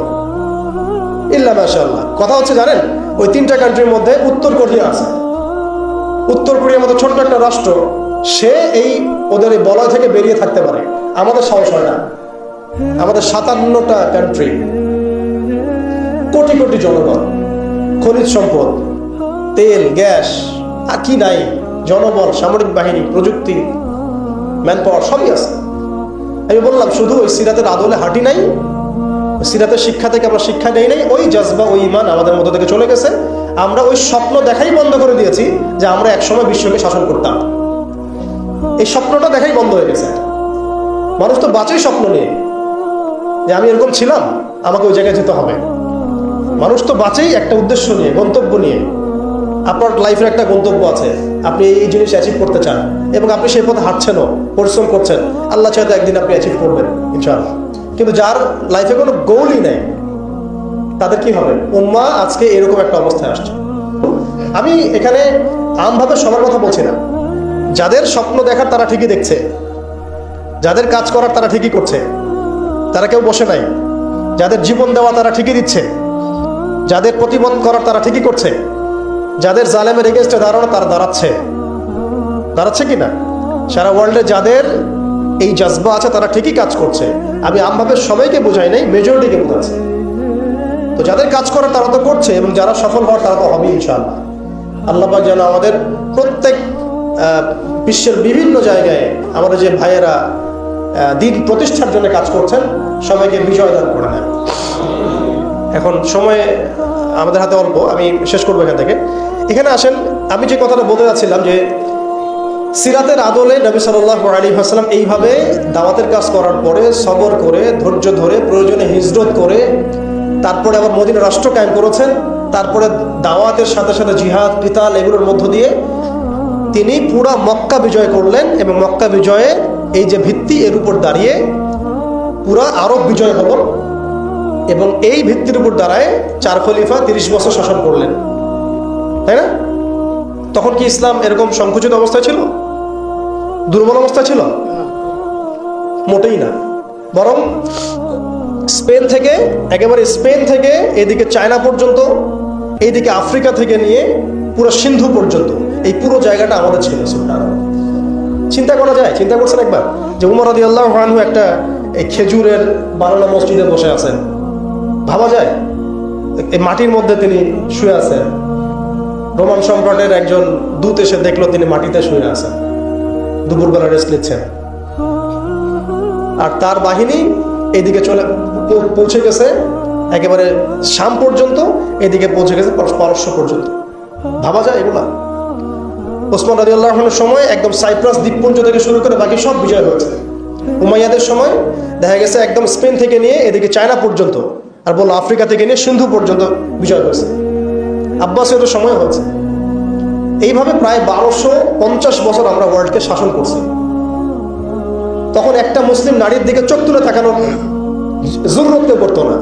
ইল্লা মাশাআল্লাহ। কথা হচ্ছে জানেন, ওই 3টা কান্ট্রির মধ্যে উত্তর কোরিয়া আছে। উত্তর কোরিয়ার মতো ছোট্ট একটা রাষ্ট্র, সে এই ওদের এই বলয় থেকে বেরিয়ে থাকতে পারে, আমাদের সাহস হয় না। আমাদের 57টা কান্ট্রি, কোটি কোটি জনগণ, খনিজ সম্পদ, তেল গ্যাস, আর কি নাই, জনবল, সামরিক বাহিনী, প্রযুক্তি, ম্যান পাওয়ার সবই আছে। আমি বললাম শুধু ওই সিরাতের আদলে হাঁটি নাই, সিরাতের শিক্ষা থেকে আমরা শিক্ষা নেই নাই, ওই জজবা ওই ইমান আমাদের মধ্যে থেকে চলে গেছে। আমরা ওই স্বপ্ন দেখাই বন্ধ করে দিয়েছি যে আমরা একসময় বিশ্বকে শাসন করতাম। এই স্বপ্নটা দেখাই বন্ধ হয়ে গেছে। মানুষ তো বাঁচেই স্বপ্ন নিয়ে যে আমি এরকম ছিলাম, আমাকে ওই জায়গায় যেতে হবে। মানুষ তো বাঁচেই একটা উদ্দেশ্য নিয়ে, গন্তব্য নিয়ে। আপনার লাইফের একটা গন্তব্য আছে, আপনি এই জিনিস অ্যাচিভ করতে চান এবং আপনি সেই পথে হাঁটছেনও, পরিশ্রম করছেন। আল্লাহ চাইতে একদিন আপনি অ্যাচিভ করবেন ইনশাআল্লাহ। কিন্তু যার লাইফে কোনো গোলই নেই, তাদের কি হবে? উম্মাহ আজকে এরকম একটা অবস্থায় আসছে। আমি এখানে আমভাবে সবার কথা বলছি না। যাদের স্বপ্ন দেখার তারা ঠিকই দেখছে, যাদের কাজ করার তারা ঠিকই করছে, তারা কেউ বসে নাই। যাদের জীবন দেওয়া তারা ঠিকই দিচ্ছে, যাদের প্রতিবাদ করার তারা ঠিকই করছে, যাদের জালেমের এগেনস্টে দাঁড়ানো তারা দাঁড়াচ্ছে কিনা? সারা ওয়ার্ল্ডে যাদের এই জজবা আছে তারা ঠিকই কাজ করছে। আমি আমভাবে সবাইকে বোঝাই নাই, মেজরিটিকে বোঝাচ্ছি। তো যাদের কাজ করার তারা তো করছে, এবং যারা সফল হওয়ার তারা তো হবে ইনশাআল্লাহ। আল্লাহ পাক যেন আমাদের প্রত্যেক বিশ্বের বিভিন্ন জায়গায় আমাদের যে ভাইয়েরা দিন প্রতিষ্ঠার জন্য কাজ করছেন, সবাইকে বিজয় দান করে নেন। এখন সময় আমাদের হাতে অল্প, আমি শেষ করবো এখান থেকে। এখানে আসেন, আমি যে কথাটা বলতে যাচ্ছিলাম যে সিরাতের আদলে নবী সাল্লাল্লাহু আলাইহি ওয়াসাল্লাম এইভাবে দাওয়াতের কাজ করার পরে সবর করে, ধৈর্য ধরে, প্রয়োজনে হিজরত করে, তারপরে আবার মদিনা রাষ্ট্র কায়েম করেছেন। তারপরে দাওয়াতের সাথে সাথে জিহাদ, কিতাল, এগুলোর মধ্য দিয়ে তিনি পুরা মক্কা বিজয় করলেন। এবং মক্কা বিজয়ে এই যে ভিত্তি, এর উপর দাঁড়িয়ে পুরা আরব বিজয় হলো। এবং এই ভিত্তির উপর দাঁড়ায় 4 খলিফা 30 বছর শাসন করলেন, তাই না? তখন কি ইসলাম এরকম সংকুচিত অবস্থায় ছিল, দুর্বল অবস্থায় ছিল? মোটেই না। বরং স্পেন থেকে, একেবারে স্পেন থেকে এদিকে চায়না পর্যন্ত, এইদিকে আফ্রিকা থেকে নিয়ে পুরো সিন্ধু পর্যন্ত, এই পুরো জায়গাটা আমাদের ছিল। চিন্তা করা যায়? চিন্তা করছেন একবার যে উমর রাদিয়াল্লাহু আনহু একটা এই খেজুরের বানানো মসজিদে বসে আছেন? ভাবা যায়? এই মাটির মধ্যে তিনি শুয়ে আছেন। রোমান সম্রাটের একজন দূত এসে দেখলো তিনি মাটিতে শুয়ে আছেন, দুপুরবেলা রেস্ট নিচ্ছেন। আর তার বাহিনী এদিকে পৌঁছে গেছে একেবারে শাম পর্যন্ত, এদিকে পৌঁছে গেছে পারস্য পর্যন্ত। ভাবা যায় এগুলা? ওসমান রাদিয়াল্লাহু আনহুর সময় একদম সাইপ্রাস দ্বীপপুঞ্জ থেকে শুরু করে বাকি সব বিজয় হয়েছে। উমাইয়াদের সময় দেখা গেছে একদম স্পেন থেকে নিয়ে এদিকে চায়না পর্যন্ত, আর বললো আফ্রিকা থেকে নিয়ে সিন্ধু পর্যন্ত বিজয় হয়েছে। আব্বাসীয়দের সময় হয়েছে। এইভাবে প্রায় 1250 বছর আমরা ওয়ার্ল্ডকে শাসন করছি। তখন একটা মুসলিম নারীর দিকে চোখ তুলে তাকানোর জরুরত কেউ করতো না।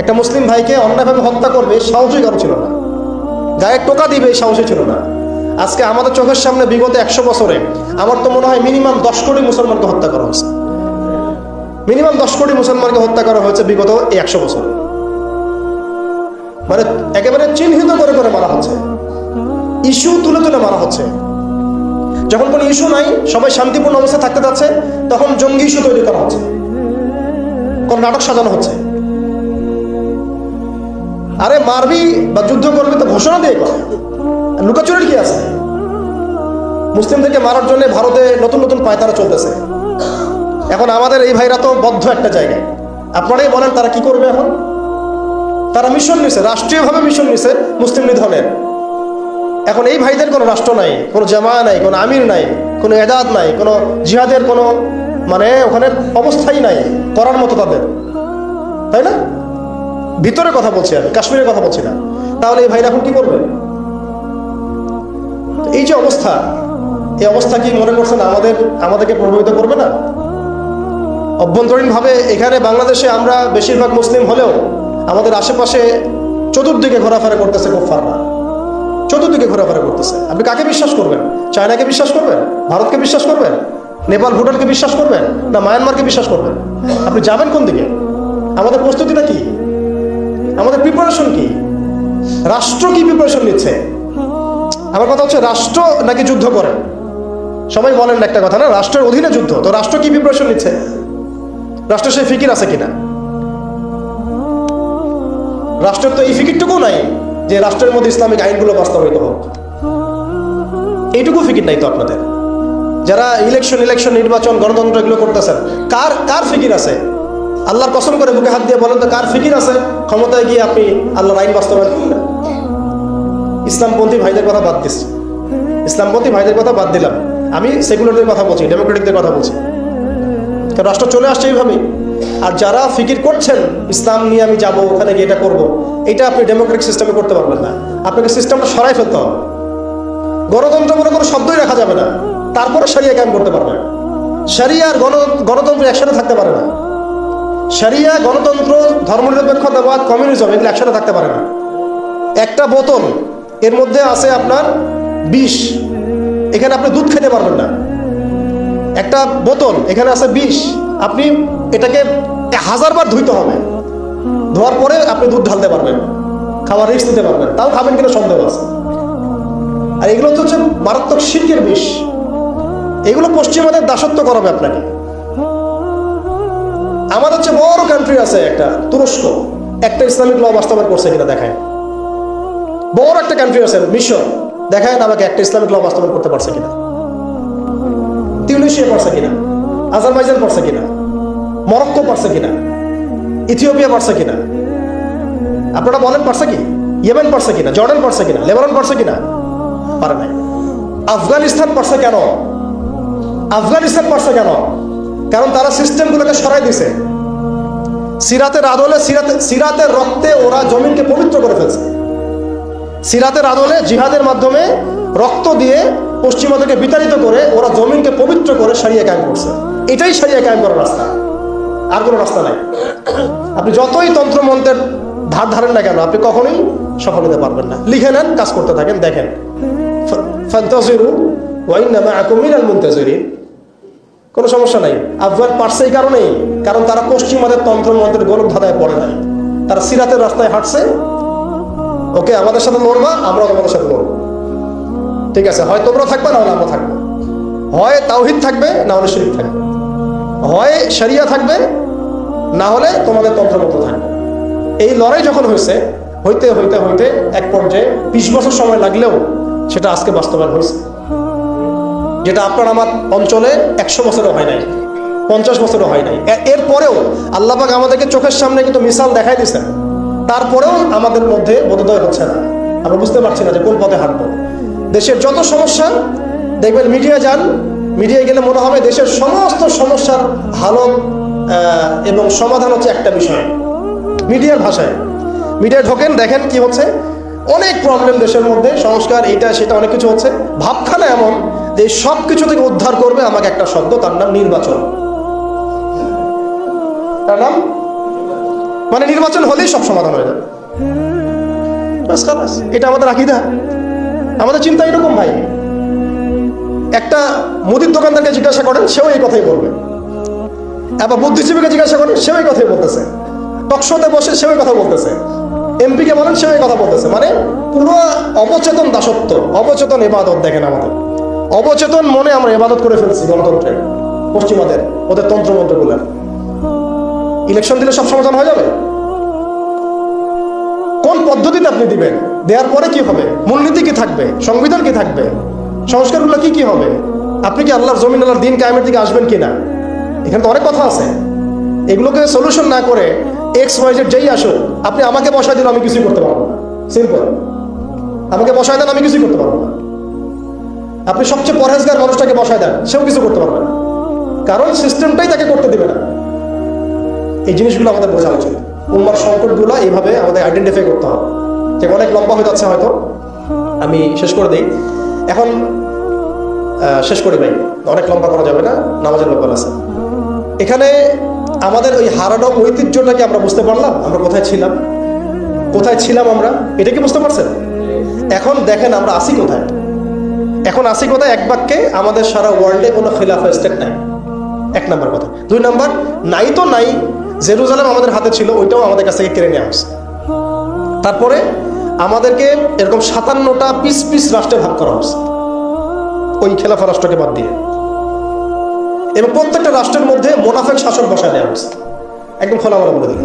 একটা মুসলিম ভাইকে অন্যায়ভাবে হত্যা করবে সাহসী কারো ছিল না, গায়ে টোকা দিবে এই সাহসী ছিল না। আজকে আমাদের চোখের সামনে বিগত 100 বছরে আমার তো মনে হয় মিনিমাম 10 কোটি মুসলমানকে হত্যা করা হয়েছে। মিনিমাম 10 কোটি মুসলমানকে হত্যা করা হয়েছে বিগত এই 100 বছরে। মানে একেবারে চিহ্নিত করে করে মারা হচ্ছে, ইস্যু তুলে তুলে মারা হচ্ছে। যখন কোনো ইস্যু নাই, সবাই শান্তিপূর্ণ অবস্থায় থাকতে যাচ্ছে, তখন জঙ্গি ইস্যু তৈরি করা হচ্ছে, কোন নাটক সাজানো হচ্ছে। আরে মারবি বা যুদ্ধ করবি তো ঘোষণা দিয়ে কর, লুকাচুরির কি আছে? মুসলিমদেরকে মারার জন্য ভারতে নতুন নতুন পায়তারা চলতেছে। এখন আমাদের এই ভাইরা তো বদ্ধ একটা জায়গায়। আপনারাই বলেন তারা কি করবে এখন? তারা মিশন নিছে, রাষ্ট্রীয়ভাবে মিশন নিছে মুসলিম নিধনের। এখন এই ভাইদের কোনো রাষ্ট্র নাই, কোনো জামা নাই, কোনো আমির নাই, কোনো এদাদ নাই, কোনো জিহাদের কোনো মানে ওখানে অবস্থাই নাই করার মতো তাদের, তাই না? ভিতরে কথা বলছি আমি, কাশ্মীরের কথা বলছি না। তাহলে এই ভাইরা এখন কি করবে? এই যে অবস্থা, এই অবস্থা কি মনে করছেন আমাদেরকে প্রভাবিত করবে না? অভ্যন্তরীণভাবে এখানে বাংলাদেশে আমরা বেশিরভাগ মুসলিম হলেও আমাদের আশেপাশে চতুর্দিকে ঘোরাফেরা করতেছে কুফফাররা, চতুর্দিকে ঘোরাফেরা করতেছে। আপনি কাকে বিশ্বাস করবেন? চায়নাকে বিশ্বাস করবেন? ভারতকে বিশ্বাস করবেন? নেপাল ভুটানকে বিশ্বাস করবেন? না মায়ানমারকে বিশ্বাস করবেন? আপনি যাবেন কোন দিকে? আমাদের প্রস্তুতিটা কি? আমাদের প্রিপারেশন কি? রাষ্ট্র কি প্রিপারেশন নিচ্ছে? আমার কথা হচ্ছে রাষ্ট্র নাকি যুদ্ধ করে? সবাই বলেন একটা কথা না, রাষ্ট্রের অধীনে যুদ্ধ। তো রাষ্ট্র কি প্রিপারেশন নিচ্ছে? রাষ্ট্রের সেই ফিকির আছে কিনা? রাষ্ট্রের তো এই ফিকিরটুকু নাই যে রাষ্ট্রের মধ্যে ইসলামিক আইনগুলো বাস্তবায়িত হোক, এইটুকু ফিকির নাই তো আপনাদের। যারা ইলেকশন নির্বাচন গণতন্ত্র এগুলো করতেছেন, কার ফিকির আছে? আল্লাহর কসম করে বুকে হাত দিয়ে বলেন তো কার ফিকির আছে ক্ষমতায় গিয়ে আপনি আল্লাহর আইন বাস্তবায়ন করবেন? ইসলামপন্থী ভাইদের কথা বাদ দিচ্ছি, ইসলামপন্থী ভাইদের কথা বাদ দিলাম, আমি সেকুলারদের কথা বলছি, ডেমোক্রেটিকদের কথা বলছি। কারণ রাষ্ট্র চলে আসছে এইভাবেই। আর যারা ফিকির করছেন ইসলাম নিয়ে আমি যাব, ওখানে গিয়ে এটা করবো, এটা আপনি ডেমোক্রেটিক সিস্টেমে করতে পারবেন না। আপনাকে সিস্টেমটা সরাই ফেলতে হবে। গণতন্ত্র বলে কোনো শব্দই রাখা যাবে না, তারপরে শরিয়া কায়েম করতে পারবেন। শরিয়া আর গণতন্ত্র একসাথে থাকতে পারে না। শরিয়া, গণতন্ত্র, ধর্মনিরপেক্ষতাবাদ, কমিউনিজম এগুলো একসাথে থাকতে পারে না। একটা বোতল, এর মধ্যে আছে আপনার বিষ, এখানে আপনি দুধ খেতে পারবেন না। একটা বোতল, এখানে আছে বিষ, আপনি এটাকে 1000 বার ধুইতে হবে, ধোয়ার পরে আপনি দুধ ঢালতে পারবেন, খাবার রিস্ক দিতে পারবেন, তাও খাবেন কিনা সন্দেহ আছে। আর এগুলো তো হচ্ছে মারাত্মক শিরকের বিষ। এগুলো পশ্চিমাদের দাসত্ব করাবে আপনাকে। আমাদের হচ্ছে বড় কান্ট্রি আছে একটা তুরস্ক, একটা ইসলামিক ল বাস্তবায়ন করছে কিনা দেখায়। বড় একটা কান্ট্রি আছে মিশর, দেখায় আমাকে একটা ইসলামিক ল বাস্তবায়ন করতে পারছে কিনা। তিউনিসিয়া পারছে কিনা, আজারবাইজান পারছে কিনা, মরক্কো পারছে কিনা, ইথিওপিয়া পারছে কিনা? আপনারা বলেন পারছে কি? ইয়েমেন পারছে কিনা, জর্ডান পারছে কিনা, লেবানন পারছে কিনা? পারে নাই। আফগানিস্তান পারছে কেন? আফগানিস্তান পারছে কেন? কারণ তারা সিস্টেমগুলোকে সরাই দিছে। সিরাতের আদলে, সিরাতের রক্তে ওরা জমিনকে পবিত্র করে ফেলছে। সিরাতের আদলে জিহাদের মাধ্যমে রক্ত দিয়ে পশ্চিমাদেরকে বিতাড়িত করে ওরা জমিনকে পবিত্র করে শরিয়া কায়েম করছে। এটাই শরিয়া কায়েম করার রাস্তা, আর কোনো রাস্তা নাই। আপনি যতই তন্ত্রমন্ত্রের ধার ধারেন না কেন, আপনি কখনোই সফল হতে পারবেন না। লিখে নেন, কাজ করতে থাকেন, দেখেন। ফান্তাজিরু ওয়া ইন্না মাআকুম মিনাল মুনতাজিরিন। কোনো সমস্যা নাই। আফগান পারছে এই কারণেই, কারণ তারা পশ্চিমাদের তন্ত্রমন্ত্রের গোলক ধাঁধায় পড়ে নাই। তারা সিরাতের রাস্তায় হাঁটছে। ওকে, আমাদের সাথে লড়বা, আমরাও তোমাদের সাথে লড়বো। ঠিক আছে, হয় তোমরা থাকবে, না হলে আমরা থাকবো। হয় তাওহীদ থাকবে, না হলে শিরক থাকবে। হয় শরিয়া থাকবে, না হলে তোমাদের তন্ত্রমন্ত্র থাকবে। এই লড়াই যখন হইতে এক পর্যায়ে 20 বছর সময় লাগলেও সেটা আজকে বাস্তবায়ন হয়েছে। যেটা আপনার আমার অঞ্চলে 100 বছরও হয় নাই, 50 বছরও হয় নাই। এরপরেও আল্লাহ পাক আমাদেরকে চোখের সামনে কিন্তু মিসাল দেখাই দিয়েছেন। তারপরেও আমাদের মধ্যে বোধোদয় হচ্ছে না, আমরা বুঝতে পারছি না যে কোন পথে হাঁটবো। দেশের যত সমস্যা দেখবেন, মিডিয়ায় গেলে মনে হবে দেশের সমস্ত সমস্যার হালত এবং সমাধান হচ্ছে একটা বিষয়। মিডিয়ার ভাষায় মিডিয়ায় ঢোকেন, দেখেন কি হচ্ছে। অনেক প্রবলেম দেশের মধ্যে, সংস্কার, এইটা সেটা অনেক কিছু হচ্ছে। ভাবখানা এমন যে সব কিছু থেকে উদ্ধার করবে আমাকে একটা শব্দ, তার নাম নির্বাচন। তার নাম মানে নির্বাচন হলেই সব সমাধান হয়ে যাবে। এটা আমাদের আকীদা, আমাদের চিন্তা এরকম ভাই। একটা মুদির দোকানদারকে জিজ্ঞাসা করেন, সেও এই কথাই বলবে। আবার বুদ্ধিজীবীকে জিজ্ঞাসা করেন, সেও এই কথাই বলতেছে। টকশোতে বসে সেও এই কথা বলতেছে। এমপিকে বলেন, সেও এই কথা বলতেছে। মানে পুরো অবচেতন দাসত্ব, অবচেতন ইবাদত। দেখেন আমাদের অবচেতন মনে আমরা ইবাদত করে ফেলছি গণতন্ত্রের, পশ্চিমাদের, ওদের তন্ত্রমন্ত্রগুলো। ইলেকশন দিলে সব সমাধান হয়ে যাবে? কোন পদ্ধতিতে আপনি দিবেন, দেওয়ার পরে কি হবে, মূলনীতি কি থাকবে, সংবিধান কি থাকবে, সংস্কারগুলো কি কি হবে, আপনি কি আল্লাহর জমিন আল্লাহর দিন কায়েমের দিকে আসবেন কিনা, এখানে তো অনেক কথা আছে। এগুলোকে সলিউশন না করে XYZ যেই আসুক, আপনি আমাকে বসায় দিন, আমি কিছুই করতে পারবো না। সিম্পল, আমাকে বসায় দেন, আমি কিছুই করতে পারবো না। আপনি সবচেয়ে পরহেজগার মানুষটাকে বসায় দেন, সেও কিছু করতে পারবে না, কারণ সিস্টেমটাই তাকে করতে দিবে না। এই জিনিসগুলো আমাদের বোঝা উচিত। উম্মার সংকটগুলো এইভাবে আমাদের আইডেন্টিফাই করতে হবে। ঠিক, অনেক লম্বা হয়ে যাচ্ছে, হয়তো আমি শেষ করে দিই এখন। শেষ করি ভাই, অনেক লম্বা করা যাবে না, নামাজের ব্যাপার আছে। এখানে আমাদের ওই হারানো ঐতিহ্যটাকে আমরা বুঝতে পারলাম, আমরা কোথায় ছিলাম, কোথায় ছিলাম আমরা, এটা কি বুঝতে পারছেন? এখন দেখেন আমরা আসি কোথায়। এখন আসি কোথায়? এক বাক্যে, আমাদের সারা ওয়ার্ল্ডে কোনো খিলাফা স্টেট নাই, এক নাম্বার কথা। দুই নাম্বার, নাই তো নাই, জেরুজালেম আমাদের হাতে ছিল, ওইটাও আমাদের কাছ থেকে কেড়ে নেওয়া হয়েছে। তারপরে আমাদেরকে এরকম 57টা পিস পিস রাষ্ট্রে ভাগ করা হয়েছে, ওই খেলাফা রাষ্ট্রকে বাদ দিয়ে। এবং প্রত্যেকটা রাষ্ট্রের মধ্যে মোনাফেক শাসক বসায় দেওয়া হয়েছে। একদম খোলামেলা বলে দিল,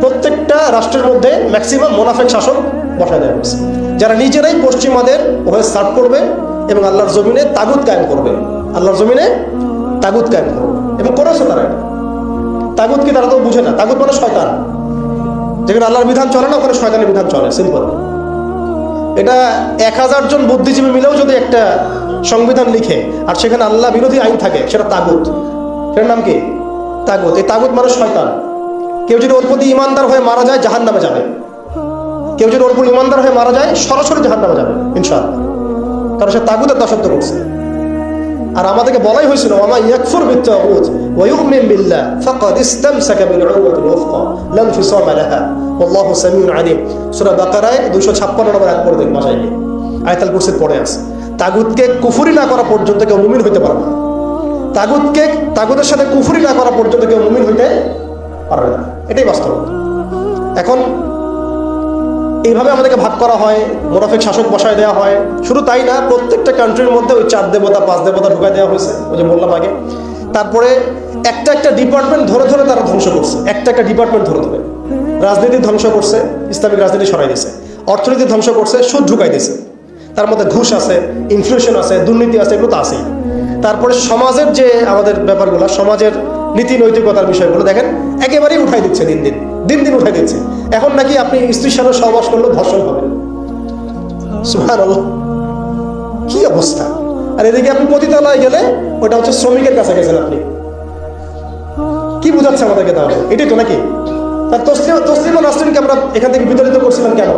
প্রত্যেকটা রাষ্ট্রের মধ্যে ম্যাক্সিমাম মোনাফেক শাসক বসায় দেওয়া হয়েছে, যারা নিজেরাই পশ্চিমাদের হয়ে সার্ভ করবে এবং আল্লাহর জমিনে তাগুত কায়েম করবে, আল্লাহর জমিনে তাগুত কায়েম করবে। এবং করেছে তারা। তাগুত কি তারা তো বুঝে না, তাগুত মানে শয়তান। যেখানে আল্লাহর বিধান চলে না, ওখানে শয়তানের বিধান চলে, সিম্পল। এটা 1000 জন বুদ্ধিজীবী মিলেও যদি একটা সংবিধান লিখে আর সেখানে আল্লাহ বিরোধী আইন থাকে, সেটা তাগুত। সেটার নাম কি? তাগুত। এই তাগুত মানে শয়তান। কেউ যদি ওর প্রতি ইমানদার হয়ে মারা যায়, জাহান্নামে যাবে। কেউ যদি ওর প্রতি ইমানদার হয়ে মারা যায়, সরাসরি জাহান্নামে যাবে ইনশাআল্লাহ, কারণ সে তাগুতের দাসত্ব করছে। আর আমাদেরকে বলাই হয়েছিল, ওয়ামা ইয়াকফুর বিত্তাগুত ওয়া ইউমিন বিল্লাহ ফাকাদ ইসতামসাকা বিল উরওয়াতিল ওয়ুসকা লা ইনফিসামা লাহা ওয়াল্লাহু সামিউন আলিম। সূরা বাকারায় 256 নম্বর আয়াত পড়ে দেখুন, ভাষায় গিয়ে আয়াতুল কুরসির পড়ে আছে। তাগুতকে কুফরি না করা পর্যন্ত কেউ মুমিন হইতে পারবে না। তাগুতের সাথে কুফরি না করা পর্যন্ত কেউ মুমিন হইতে পারবে না, এটাই বাস্তব। এখন এইভাবে আমাদেরকে ভাগ করা হয়, মোনাফিক শাসক বসায় দেওয়া হয়। শুধু তাই না, প্রত্যেকটা কান্ট্রির মধ্যে ওই 4 দেবতা 5 দেবতা ঢুকাই দেওয়া হয়েছে, ওই যে বললাম আগে। তারপরে একটা একটা ডিপার্টমেন্ট ধরে ধরে তারা ধ্বংস করছে, একটা একটা ডিপার্টমেন্ট ধরে ধরে। রাজনীতি ধ্বংস করছে, ইসলামিক রাজনীতি সরাই দিয়েছে। অর্থনীতি ধ্বংস করছে, সুদ ঢুকাই দিয়েছে। তার মধ্যে ঘুষ আছে, ইনফ্লেশন আছে, দুর্নীতি আছে, এগুলো তো আছেই। তারপরে সমাজের যে আমাদের ব্যাপারগুলো, সমাজের নীতি নৈতিকতার বিষয়গুলো দেখেন একেবারেই উঠাই দিচ্ছে, দিন দিন উঠাই দিচ্ছে। এখন নাকি আপনি স্ত্রীর সাথে সহবাস করলে ধর্ষণ হবে। সুবহানাল্লাহ, কি অবস্থা! আর এদিকে আপনি পতিতালয়ে গেলে ওটা হচ্ছে শ্রমিকের কাছে গেছেন আপনি। কি বুঝাচ্ছে আমাদেরকে তাহলে? এটাই তো নাকি? তার তসলিমা নাসরিনকে আমরা এখান থেকে বিতাড়িত করছিলাম কেন?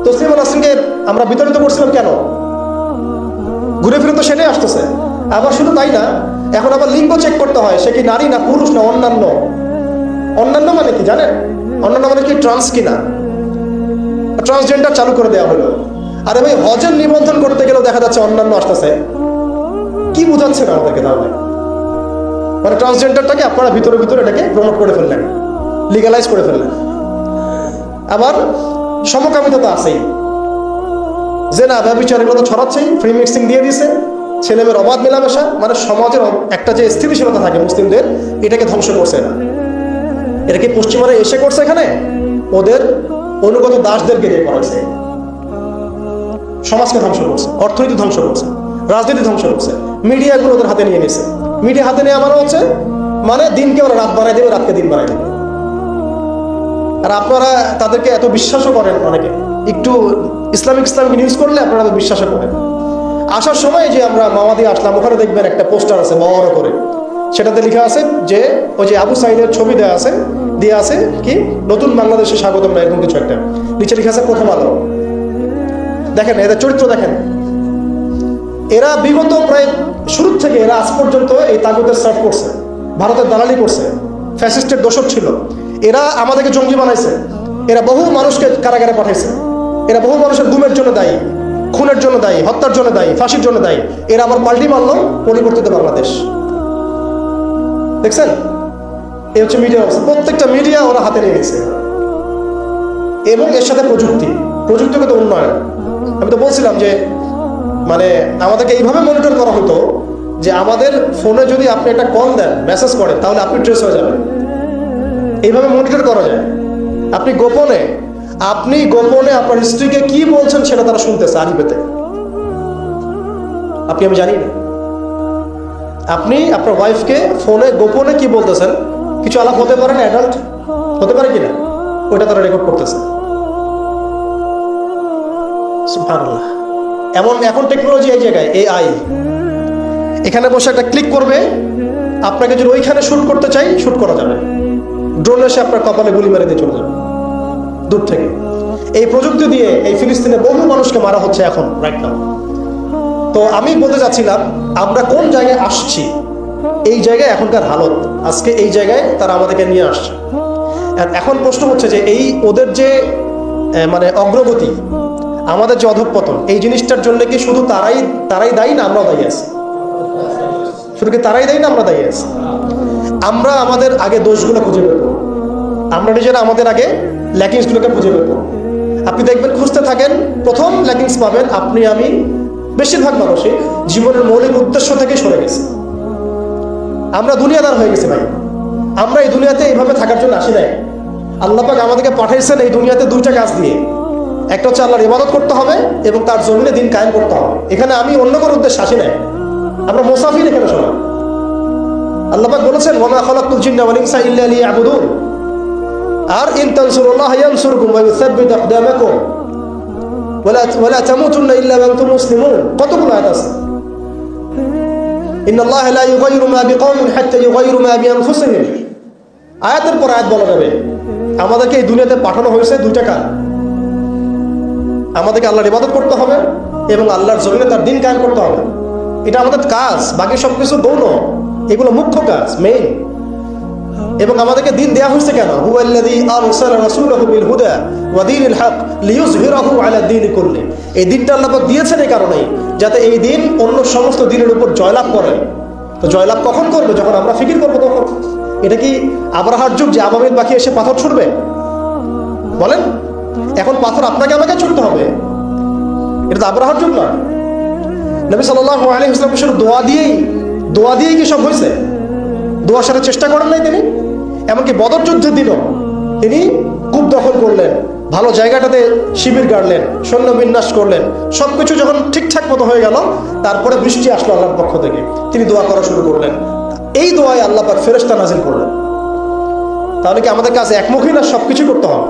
তসলিমা নাসরিনকে আমরা বিতাড়িত করছিলাম কেন? ঘুরে ফিরে তো সেটাই আসতেছে। আবার শুধু তাই না, এখন আবার লিঙ্গ চেক করতে হয়, সে কি নারী না পুরুষ না অন্যান্য। অন্যান্য মানে কি জানেন? অন্যান্য মানে কি ট্রান্স কিনা, ট্রান্সজেন্ডার চালু করে দেওয়া হলো। আরে ভাই, হজের নিবন্ধন করতে গেলেও দেখা যাচ্ছে অন্যান্য আসতেছে। কি বুঝাচ্ছে না আমাদেরকে তাহলে? মানে ট্রান্সজেন্ডারটাকে আপনারা ভিতরে ভিতরে এটাকে প্রমোট করে ফেললেন, লিগালাইজ করে ফেললেন। আবার সমকামিতা তো আছেই, জেনা ব্যভিচার এগুলো তো ছড়াচ্ছেই, ফ্রি মিক্সিং দিয়ে দিয়েছে, ছেলেমেয়ের অবাধ মেলামেশা। মানে সমাজের একটা যে স্থিতিশীলতা থাকে মুসলিমদের, এটাকে ধ্বংস করছে না। এটা কি পশ্চিমারা এসে করছে? এখানে ওদের অনুগত দাসদেরকে দিয়ে করাচ্ছে। সমাজকে ধ্বংস করছে, অর্থনীতি ধ্বংস করছে, রাজনীতি ধ্বংস করছে, মিডিয়াগুলো ওদের হাতে নিয়ে নিয়েছে। মিডিয়া হাতে নেওয়া মানে হচ্ছে মানে দিনকে ওরা রাত বানাই দেবে, রাতকে দিন বানাই দেবে। আর আপনারা তাদেরকে এত বিশ্বাসও করেন, অনেকে একটু ইসলামিক নিউজ করলে আপনারা বিশ্বাসও করেন। আসার সময় যে আমরা মাওয়াদি আসলাম, ওখানে দেখবেন একটা পোস্টার আছে বড় করে, সেটাতে লেখা আছে যে ওই যে আবু সাইদের ছবি দেওয়া আছে কি নতুন বাংলাদেশে স্বাগতম না এরকম কিছু একটা, নিচে লেখা আছে প্রথম আলো। দেখেন এদের চরিত্র দেখেন। এরা বিগত প্রায় শুরু থেকে এরা আজ পর্যন্ত এই তাগুতের সার্ভ করছে, ভারতের দালালি করছে, ফ্যাসিস্টের দোষক ছিল। এরা আমাদেরকে জঙ্গি বানাইছে, এরা বহু মানুষকে কারাগারে পাঠাইছে, এরা বহু মানুষের গুমের জন্য দায়ী, খুনের জন্য দায়ী, হত্যার জন্য দায়ী, ফাঁসির জন্য দায়ী। এরা আবার পাল্টি মারল পরিবর্তিত বাংলাদেশ। দেখছেন? এই হচ্ছে মিডিয়ার অবস্থা। প্রত্যেকটা মিডিয়া ওরা হাতে নিয়ে নিয়েছে। এবং এর সাথে প্রযুক্তিগত উন্নয়ন। আমি তো বলছিলাম যে মানে আমাদেরকে এইভাবে মনিটর করা হতো যে আমাদের ফোনে যদি আপনি একটা কল দেন, মেসেজ করেন, তাহলে আপনি ট্রেস হয়ে যাবেন। এইভাবে মনিটর করা যায়। আপনি গোপনে আপনি গোপনে আপনার স্ত্রীকে কি বলছেন সেটা তারা শুনতেছে আরিফেতে। আপনি আমি জানি না, আপনি আপনার ওয়াইফকে ফোনে গোপনে কি বলতেছেন, কিছু আলাপ হতে পারে না, অ্যাডাল্ট হতে পারে কিনা, ওইটা তারা রেকর্ড করতেছে। সুবহানাল্লাহ। এমন এখন টেকনোলজি এই জায়গায়, AI, এখানে বসে একটা ক্লিক করবে, আপনাকে যদি ওইখানে শুট করতে চাই শুট করা যাবে, ড্রোন এসে আপনার কপালে গুলি মেরে দিয়ে চলে যাবে দূর থেকে। এই প্রযুক্তি দিয়ে এই ফিলিস্তিনে বহু মানুষকে মারা হচ্ছে এখন, রাইট নাও। তো আমি বলতে চাচ্ছিলাম আমরা কোন জায়গায় আসছি, এই জায়গায় এখনকার হালত, আজকে এই জায়গায় তারা আমাদেরকে নিয়ে আসছে। আর এখন প্রশ্ন হচ্ছে যে এই ওদের যে মানে অগ্রগতি, আমাদের যে অধঃপতন, এই জিনিসটার জন্য কি শুধু তারাই দায়ী না আমরাও দায়ী আছি? শুধু কি তারাই দায়ী না আমরা দায়ী আছি? আমরা আমাদের আগে দোষগুলো খুঁজে বের করব, আমরা নিজেরা আমাদের আগে ল্যাকিংসগুলোকে খুঁজে বের করব। আপনি দেখবেন, খুঁজতে থাকেন, প্রথম ল্যাকিংস পাবেন আপনি আমি, বেশিরভাগ মানুষই জীবনের মৌলিক উদ্দেশ্য থেকে সরে গেছে। আমরা দুনিয়াদার হয়ে গেছি ভাই। আমরা এই দুনিয়াতে এইভাবে থাকার জন্য আসি নাই। আল্লাহ পাক আমাদেরকে পাঠাইছেন এই দুনিয়াতে দুইটা কাজ দিয়ে। একটা হচ্ছে আল্লাহর ইবাদত করতে হবে এবং তার জমিনে দিন কায়েম করতে হবে। এখানে আমি অন্য কোনো উদ্দেশ্যে আসি নাই, আমরা মুসাফির এখানে সবাই। আল্লাহ পাক বলেছেন, ওয়া মা খালাকতুল জিন্না ওয়াল ইনসা ইল্লা লিয়াবুদুন, আর ইন তানসুরুল্লাহ ইয়ানসুরকুম ওয়া ইউসাব্বিত আকদামাকুম ওয়ালা তামুতুন্না ইল্লা ওয়া আনতুম মুসলিমুন। কতগুলো আয়াত আছে। ইন্নাল্লাহা লা ইউগাইয়িরু মা বিকওমিন হাত্তা ইউগাইয়িরু মা বিআনফুসিহিম। আয়াতের পর আয়াত বলা যাবে। আমাদেরকে এই দুনিয়াতে পাঠানো হয়েছে দুইটা কাজ, আমাদেরকে আল্লাহর ইবাদত করতে হবে এবং আল্লাহর জমিনে তার দিন কায়েম করতে হবে। এটা আমাদের কাজ, বাকি সবকিছু গৌণ, এগুলো মুখ্য কাজ, মেইন। এবং আমাদেরকে দিন দেয়া হয়েছে কেন? হুয়াল্লাযী আরসালা রাসূলাহু বিল হুদা ওয়া দীনিল হক লিইয়ুযহিরাহু আলা দীনি কুল্লি। এই দিনটা আল্লাহ পাক দিয়েছেন এই কারণেই যাতে এই দিন অন্য সমস্ত দিনের উপর জয়লাভ করে। তো জয়লাভ কখন করবে? যখন আমরা ফিকির করবো তখন। এটা কি আব্রাহার যুগ যে আবাবিল পাখি এসে পাথর ছুড়বে? বলেন, এখন পাথর আপনাকে আমাকে ছুড়তে হবে? এটা তো আব্রাহার যুগ না। নবী সাল্লাল্লাহু আলাইহি ওয়াসাল্লাম শুধু দোয়া দিয়েই কি সব হয়েছে? দোয়ার সাথে চেষ্টা করেন নাই তিনি? এমনকি বদর যুদ্ধের দিনও তিনি কূপ দখল করলেন, ভালো জায়গাটাতে শিবির গাড়লেন, সৈন্য বিন্যাস করলেন, সবকিছু যখন ঠিকঠাক মতো হয়ে গেল, তারপরে বৃষ্টি আসলো আল্লাহর পক্ষ থেকে, তিনি দোয়া করা শুরু করলেন। এই দোয়ায় আল্লাহ পাক ফেরেশতা নাজিল করলেন। তাহলে কি আমাদের কাছে একমুখী না সবকিছু করতে হবে?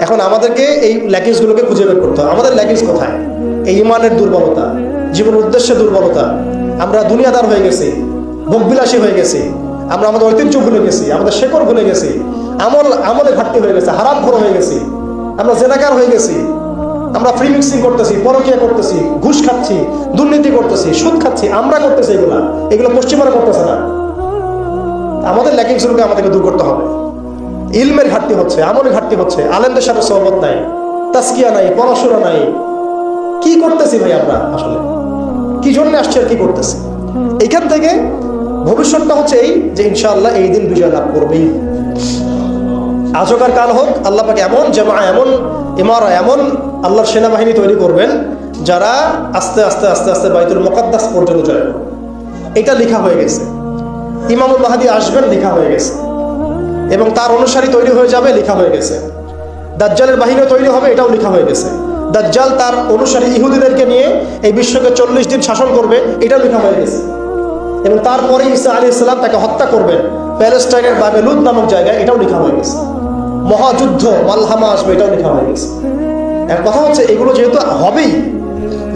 এখন আমাদেরকে এই ল্যাকিংসগুলোকে খুঁজে বের করতে হবে। আমাদের ল্যাকিংস কোথায়? এই ইমানের দুর্বলতা, জীবনের উদ্দেশ্যে দুর্বলতা। আমরা দুনিয়াদার হয়ে গেছি, ভোগবিলাসী হয়ে গেছি, আমরা আমাদের ঐতিহ্য ভুলে গেছি, আমাদের শেকড় ভুলে গেছি, আমলে ঘাটতি হয়ে গেছে, হারামখোর হয়ে গেছি, আমরা জেনাকার হয়ে গেছি, আমরা ফ্রি মিক্সিং করতেছি, পরকীয়া করতেছি, ঘুষ খাচ্ছি, দুর্নীতি করতেছি, সুদ খাচ্ছি, আমরা করতেছি। এগুলো পশ্চিমারা করতেছে না। আমাদের ল্যাকিংসগুলোকে আমাদেরকে দূর করতে হবে। ইলমের ঘাটতি হচ্ছে, আমলের ঘাটতি হচ্ছে, আলেমদের সাথে সহবত নাই, তাসকিয়া নাই, পড়াশোনা নাই। কি করতেছি ভাই আমরা? আসলে কি জন্য আসছি আর কি করতেছি? এইখান থেকে ভবিষ্যৎটা হচ্ছে এই যে ইনশাআল্লাহ এই দিন বিজয় লাভ করবেই। আজকার কাল হোক, আল্লাহ পাক এমন জামা, এমন ইমারা, এমন আল্লাহর সেনাবাহিনী তৈরি করবেন যারা আস্তে আস্তে আস্তে আস্তে বাইতুল মুকাদ্দাস পর্যন্ত যায়। এটা লেখা হয়ে গেছে। ইমামুল মাহদী আসবেন, লেখা হয়ে গেছে, এবং তার অনুসারী তৈরি হয়ে যাবে, লেখা হয়ে গেছে। দাজ্জালের বাহিনীও তৈরি হবে, এটাও লেখা হয়ে গেছে। দাজ্জাল তার অনুসারী ইহুদিদেরকে নিয়ে এই বিশ্বকে 40 দিন শাসন করবে, এটাও লেখা হয়ে গেছে। এবং তারপরে ঈসা আলাইহিস সালাম তাকে হত্যা করবেন প্যালেস্টাইনের বাবেলুদ নামক জায়গায়, এটাও লেখা হয়ে গেছে। মহাযুদ্ধ মালহামা আসবে, এটাও লেখা হয়ে গেছে। এক কথা হচ্ছে এগুলো যেহেতু হবেই,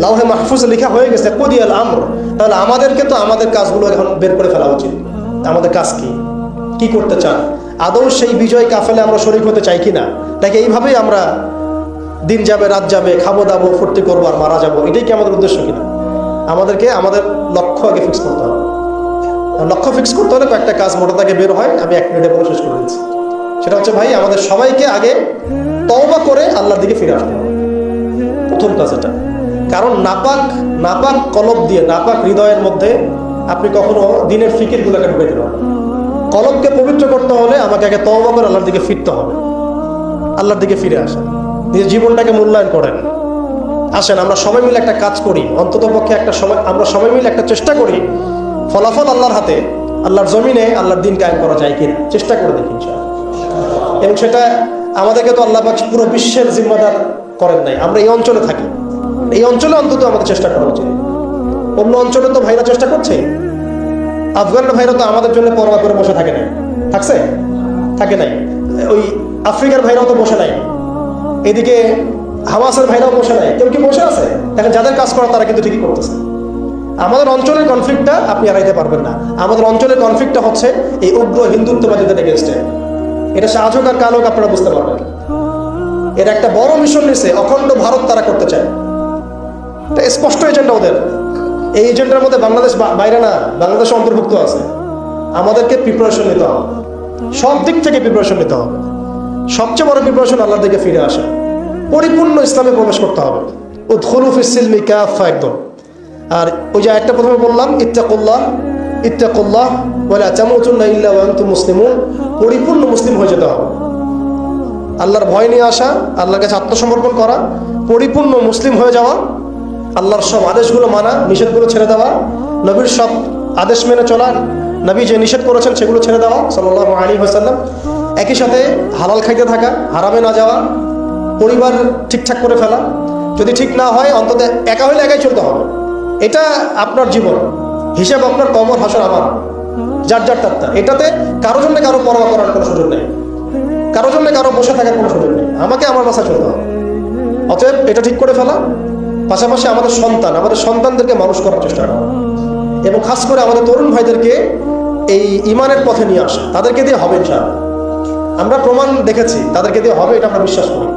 লাউহে মাহফুজে লেখা হয়ে গেছে, কুদিয়াল আমর, তাহলে আমাদেরকে তো আমাদের কাজগুলো এখন বের করে ফেলা উচিত। আমাদের কাজ কি করতে চান? আদৌ সেই বিজয় কাফেলে আমরা শরীক হতে চাই কিনা? নাকি এইভাবেই আমরা দিন যাবে, রাত যাবে, খাবো দাবো, ফুর্তি করবো আর মারা যাবো, এটাই কি আমাদের উদ্দেশ্য কিনা? আমাদেরকে আমাদের লক্ষ্য আগে ফিক্স করতে হবে। লক্ষ্য ফিক্স করতে হলে কয়েকটা কাজ মোটা থেকে বের হয়, আমি 1 মিনিটে বলে শেষ করে দিচ্ছি। সেটা হচ্ছে ভাই, আমাদের সবাইকে আগে তওবা করে আল্লাহর দিকে ফিরে আসতে হবে, প্রথম কাজ এটা। কারণ নাপাক কলব দিয়ে, নাপাক হৃদয়ের মধ্যে আপনি কখনো দিনের ফিকিরগুলোকে ঢুকে দিতে পারবেন। কলবকে পবিত্র করতে হলে আমাকে আগে তওবা করে আল্লাহর দিকে ফিরতে হবে, আল্লাহর দিকে ফিরে আসেন, নিজের জীবনটাকে মূল্যায়ন করেন। আসেন আমরা সবাই মিলে একটা কাজ করি, অন্তত পক্ষে একটা সময় আমরা সবাই মিলে একটা চেষ্টা করি, ফলাফল আল্লাহর হাতে, আল্লাহর জমিনে আল্লাহর দিন কায়েম করা যায় কিনা চেষ্টা করে দেখি ইনশাআল্লাহ। এবং সেটা আমাদেরকে তো আল্লাহ পাক পুরো বিশ্বের জিম্মাদার করেন নাই, আমরা এই অঞ্চলে থাকি, এই অঞ্চলে অন্তত আমাদের চেষ্টা করা উচিত। অন্য অঞ্চলে তো ভাইরা চেষ্টা করছে, আফগানের ভাইরা তো আমাদের জন্য পরোয়া করে বসে থাকে নাই, থাকছে? থাকে নাই। ওই আফ্রিকার ভাইরাও তো বসে নাই, এদিকে হামাসের ভাইরাও বসে নাই, কেউ কি বসে আছে? দেখেন যাদের কাজ করা তারা কিন্তু ঠিকই করতেছে। আমাদের অঞ্চলের কনফ্লিক্টটা আপনি এড়াইতে পারবেন না। আমাদের অঞ্চলের কনফ্লিক্টটা হচ্ছে এই উগ্র হিন্দুত্ববাদীদের এগেনস্টে। এটা সাজ হোক আর কাল হোক আপনারা বুঝতে পারবেন। এর একটা বড় মিশন নিছে, অখণ্ড ভারত তারা করতে চায়, এটা স্পষ্ট এজেন্ডা ওদের। এই এজেন্ডার মধ্যে বাংলাদেশ বাইরে না, বাংলাদেশ অন্তর্ভুক্ত আছে। আমাদেরকে প্রিপারেশন নিতে হবে, সব দিক থেকে প্রিপারেশন নিতে হবে। সবচেয়ে বড় প্রিপারেশন আল্লাহর দিকে ফিরে আসা, পরিপূর্ণ ইসলামে প্রবেশ করতে হবে। উদখুলু ফিস সিলমি কাফা, একদম। আর ওই যে একটা প্রথমে বললাম, ইত্তাকুল্লাহ ইত্তাকুল্লাহ ওয়ালা তামুতুন্না ইল্লা ওয়া আনতুম মুসলিমুন, পরিপূর্ণ মুসলিম হয়ে যেতে হবে। আল্লাহর ভয় নিয়ে আসা, আল্লাহর কাছে আত্মসমর্পণ করা, পরিপূর্ণ মুসলিম হয়ে যাওয়া, আল্লাহর সব আদেশগুলো মানা, নিষেধগুলো ছেড়ে দেওয়া, নবীর সব আদেশ মেনে চলা, নবী যে নিষেধ করেছেন সেগুলো ছেড়ে দেওয়া সাল্লাল্লাহু আলাইহি ওয়াসাল্লাম। একই সাথে হালাল খাইতে থাকা, হারামে না যাওয়া, পরিবার ঠিকঠাক করে ফেলা, যদি ঠিক না হয় অন্তত একা হইলে একাই চলতে হবে। এটা আপনার জীবন, হিসাব আপনার, কবর হাসর আমার, যার যার তাত্তা। এটাতে কারো জন্য কারো পরোয়া করার কোনো সুযোগ নেই, কারো জন্য কারো বসে থাকার কোনো সুযোগ নেই। আমাকে আমার বাসায় চলতে হবে। অতএব এটা ঠিক করে ফেলা, পাশাপাশি আমাদের সন্তানদেরকে মানুষ করার চেষ্টা করা, এবং খাস করে আমাদের তরুণ ভাইদেরকে এই ইমানের পথে নিয়ে আসা। তাদেরকে দিয়ে হবে ইনশাআল্লাহ, আমরা প্রমাণ দেখেছি তাদেরকে দিয়ে হবে, এটা আমরা বিশ্বাস করি।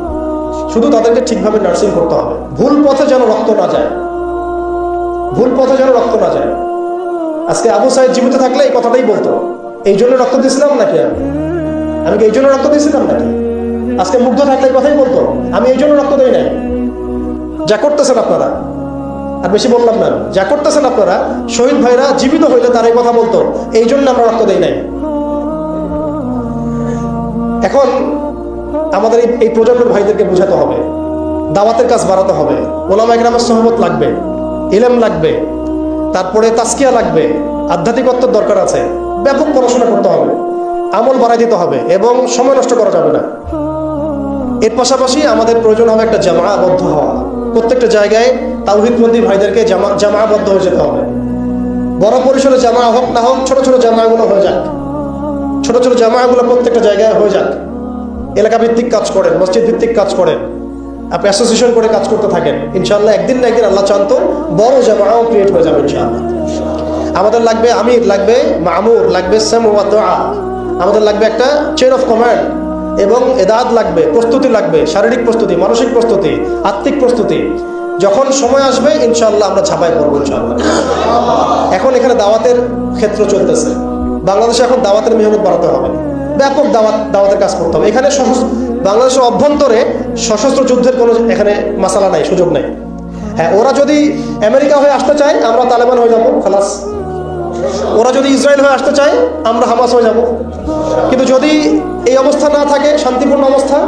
শুধু তাদেরকে ঠিকভাবে নার্সিং করতে হবে, ভুল পথে যেন রক্ত না যায়, ভুল পথে যেন রক্ত না যায়। আজকে আবু সাইদ জীবিত থাকলে এই কথাটাই বলতো, এই জন্য রক্ত দিয়েছিলাম নাকি, আমি কি এই জন্য রক্ত দিয়েছিলাম নাকি? আজকে মুগ্ধ থাকলে এই কথাই বলতো, আমি এই জন্য রক্ত দেই নাই। যা করতেছেন আপনারা, আর বেশি বললাম না, যা করতেছেন আপনারা, শহীদ ভাইরা জীবিত হইলে তার এই কথা বলতো, এই জন্য আমরা রক্ত দেই নাই। এখন আমাদের এই প্রজন্মের ভাইদেরকে বোঝাতে হবে, দাওয়াতের কাজ বাড়াতে হবে, ওলামা ইকরামের সহবত লাগবে, ইলম লাগবে, তারপরে তাসকিয়া লাগবে, আধ্যাত্মিকত্বের দরকার আছে, ব্যাপক পড়াশোনা করতে হবে, আমল বাড়াই দিতে হবে, এবং সময় নষ্ট করা যাবে না। এর পাশাপাশি আমাদের প্রয়োজন হবে একটা জামাআবদ্ধ হওয়া। প্রত্যেকটা জায়গায় তাওহীদপন্থী ভাইদেরকে জামাআবদ্ধ হয়ে যেতে হবে। বড় পরিসরে জামা হোক না হোক, ছোট ছোট জামাগুলো হয়ে যাক, ছোট ছোট জামাগুলো প্রত্যেকটা জায়গায় হয়ে যাক। এলাকা ভিত্তিক কাজ করেন, মসজিদ ভিত্তিক কাজ করেন, আপনি অ্যাসোসিয়েশন করে কাজ করতে থাকেন, ইনশাআল্লাহ একদিন না একদিন আল্লাহ চান তো বড় জামাও ক্রিয়েট হয়ে যাবে ইনশাআল্লাহ। আমাদের লাগবে আমির, লাগবে মামুর, লাগবে সামু ওয়া দুআ, আমাদের লাগবে একটা চেইন অফ কমান্ড, এবং এদাত লাগবে, প্রস্তুতি লাগবে, শারীরিক প্রস্তুতি, মানসিক প্রস্তুতি, আত্মিক প্রস্তুতি। যখন সময় আসবে ইনশাআল্লাহ আমরা ছাপাই করবো ইনশাআল্লাহ। এখন এখানে দাওয়াতের ক্ষেত্র চলতেছে, বাংলাদেশে এখন দাওয়াতের মেহনত বাড়াতে হবে, ব্যাপক দাওয়াতের কাজ করতে হবে। এখানে বাংলাদেশের অভ্যন্তরে সশস্ত্র যুদ্ধের কোনো এখানে মাসালা নাই, সুযোগ নাই। হ্যাঁ, ওরা যদি আমেরিকা হয়ে আসতে চায় আমরা তালেবান হয়ে যাবো, খালাস। ওরা যদি ইসরায়েল হয়ে আসতে চায় আমরা হামাস হয়ে যাব। কিন্তু যদি এই অবস্থা না থাকে, শান্তিপূর্ণ অবস্থা,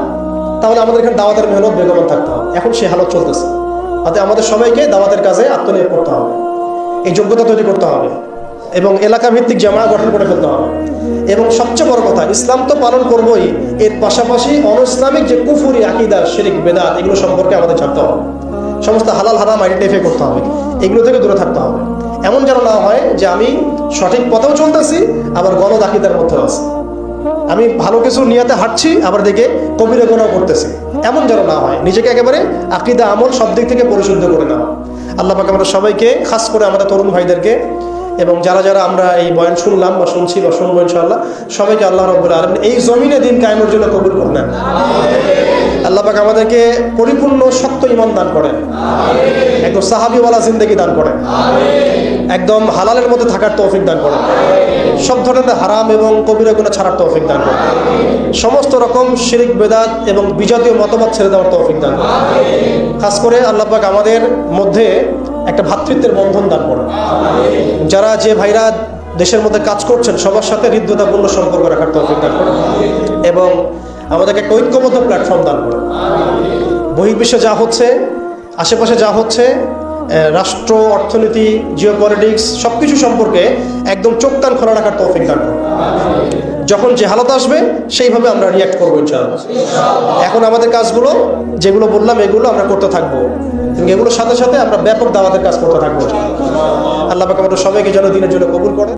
তাহলে আমাদের এখানে দাওয়াতের মেহনত বেগমান থাকতে হবে। এখন সে হালত চলতেছে, তাতে আমাদের সবাইকে দাওয়াতের কাজে আত্মনিয়োগ করতে হবে, এই যোগ্যতা তৈরি করতে হবে, এবং এলাকা ভিত্তিক জামা গঠন করে ফেলতে হবে। এবং সবচেয়ে বড় কথা, ইসলাম তো পালন করবোই, এর পাশাপাশি অনইসলামিক যে কুফরি, আকীদা, শিরক, বেদাত, এগুলো সম্পর্কে আমাদের জানতে হবে। সমস্ত হালাল হারাম আইডেন্টিফাই করতে হবে, এগুলো থেকে দূরে থাকতে হবে। এমন যেন না হয় যে আমি সঠিক পথেও চলতেছি আবার গলদ আকীদার মধ্যে আছি, আমি ভালো কিছু নিয়াতে হাঁটছি আবার দিকে কবিরা গুনাহ করতেছি, এমন যেন না হয়। নিজেকে একেবারে আকীদা, আমল সব দিক থেকে পরিশুদ্ধ করে নেওয়া। আল্লাহ পাক আমাদের সবাইকে, খাস করে আমাদের তরুণ ভাইদেরকে, এবং যারা যারা আমরা এই বয়ান শুনলাম বা শুনছি বা শুনবো ইনশাআল্লাহ, সবাইকে আল্লাহ রাব্বুল আলামিন এই জমিনে দিন কায়েমের জন্য কবুল করে নেন। আল্লাহ পাক আমাদেরকে পরিপূর্ণ সত্য ঈমান দান করেন, একদম সাহাবীওয়ালা জিন্দেগি দান করেন, একদম হালালের মধ্যে থাকার তৌফিক দান করেন, সব ধরনের হারাম এবং কবিরা গুনাহ ছাড়ার তৌফিক দান করেন, সমস্ত রকম শিরক, বেদাত এবং বিজাতীয় মতবাদ ছেড়ে দেওয়ার তৌফিক দান করেন। খাস করে আল্লাহ পাক আমাদের মধ্যে একটা ভ্রাতৃত্বের বন্ধন দান করেন। যারা যে ভাইরা দেশের মধ্যে কাজ করছেন সবার সাথে হৃদ্যতাপূর্ণ সম্পর্ক রাখার তৌফিক দান করেন, এবং আমাদেরকে একটা ঐক্যবদ্ধ প্ল্যাটফর্ম দান করেন। বহির্বিশ্বে যা হচ্ছে, আশেপাশে যা হচ্ছে, রাষ্ট্র, অর্থনীতি, জিওপলিটিক্স সবকিছু সম্পর্কে একদম চোখ কান খোলা রাখার তৌফিক দান করেন। যখন যে হালত আসবে সেইভাবে আমরা রিয়াক্ট করবো ইনশাআল্লাহ। এখন আমাদের কাজগুলো যেগুলো বললাম এগুলো আমরা করতে থাকবো, এবং এগুলোর সাথে সাথে আমরা ব্যাপক দাওয়াতের কাজ করতে থাকবো। আল্লাহ পাক আমাদের সবাইকে যেন দিনের জন্য কবুল করে।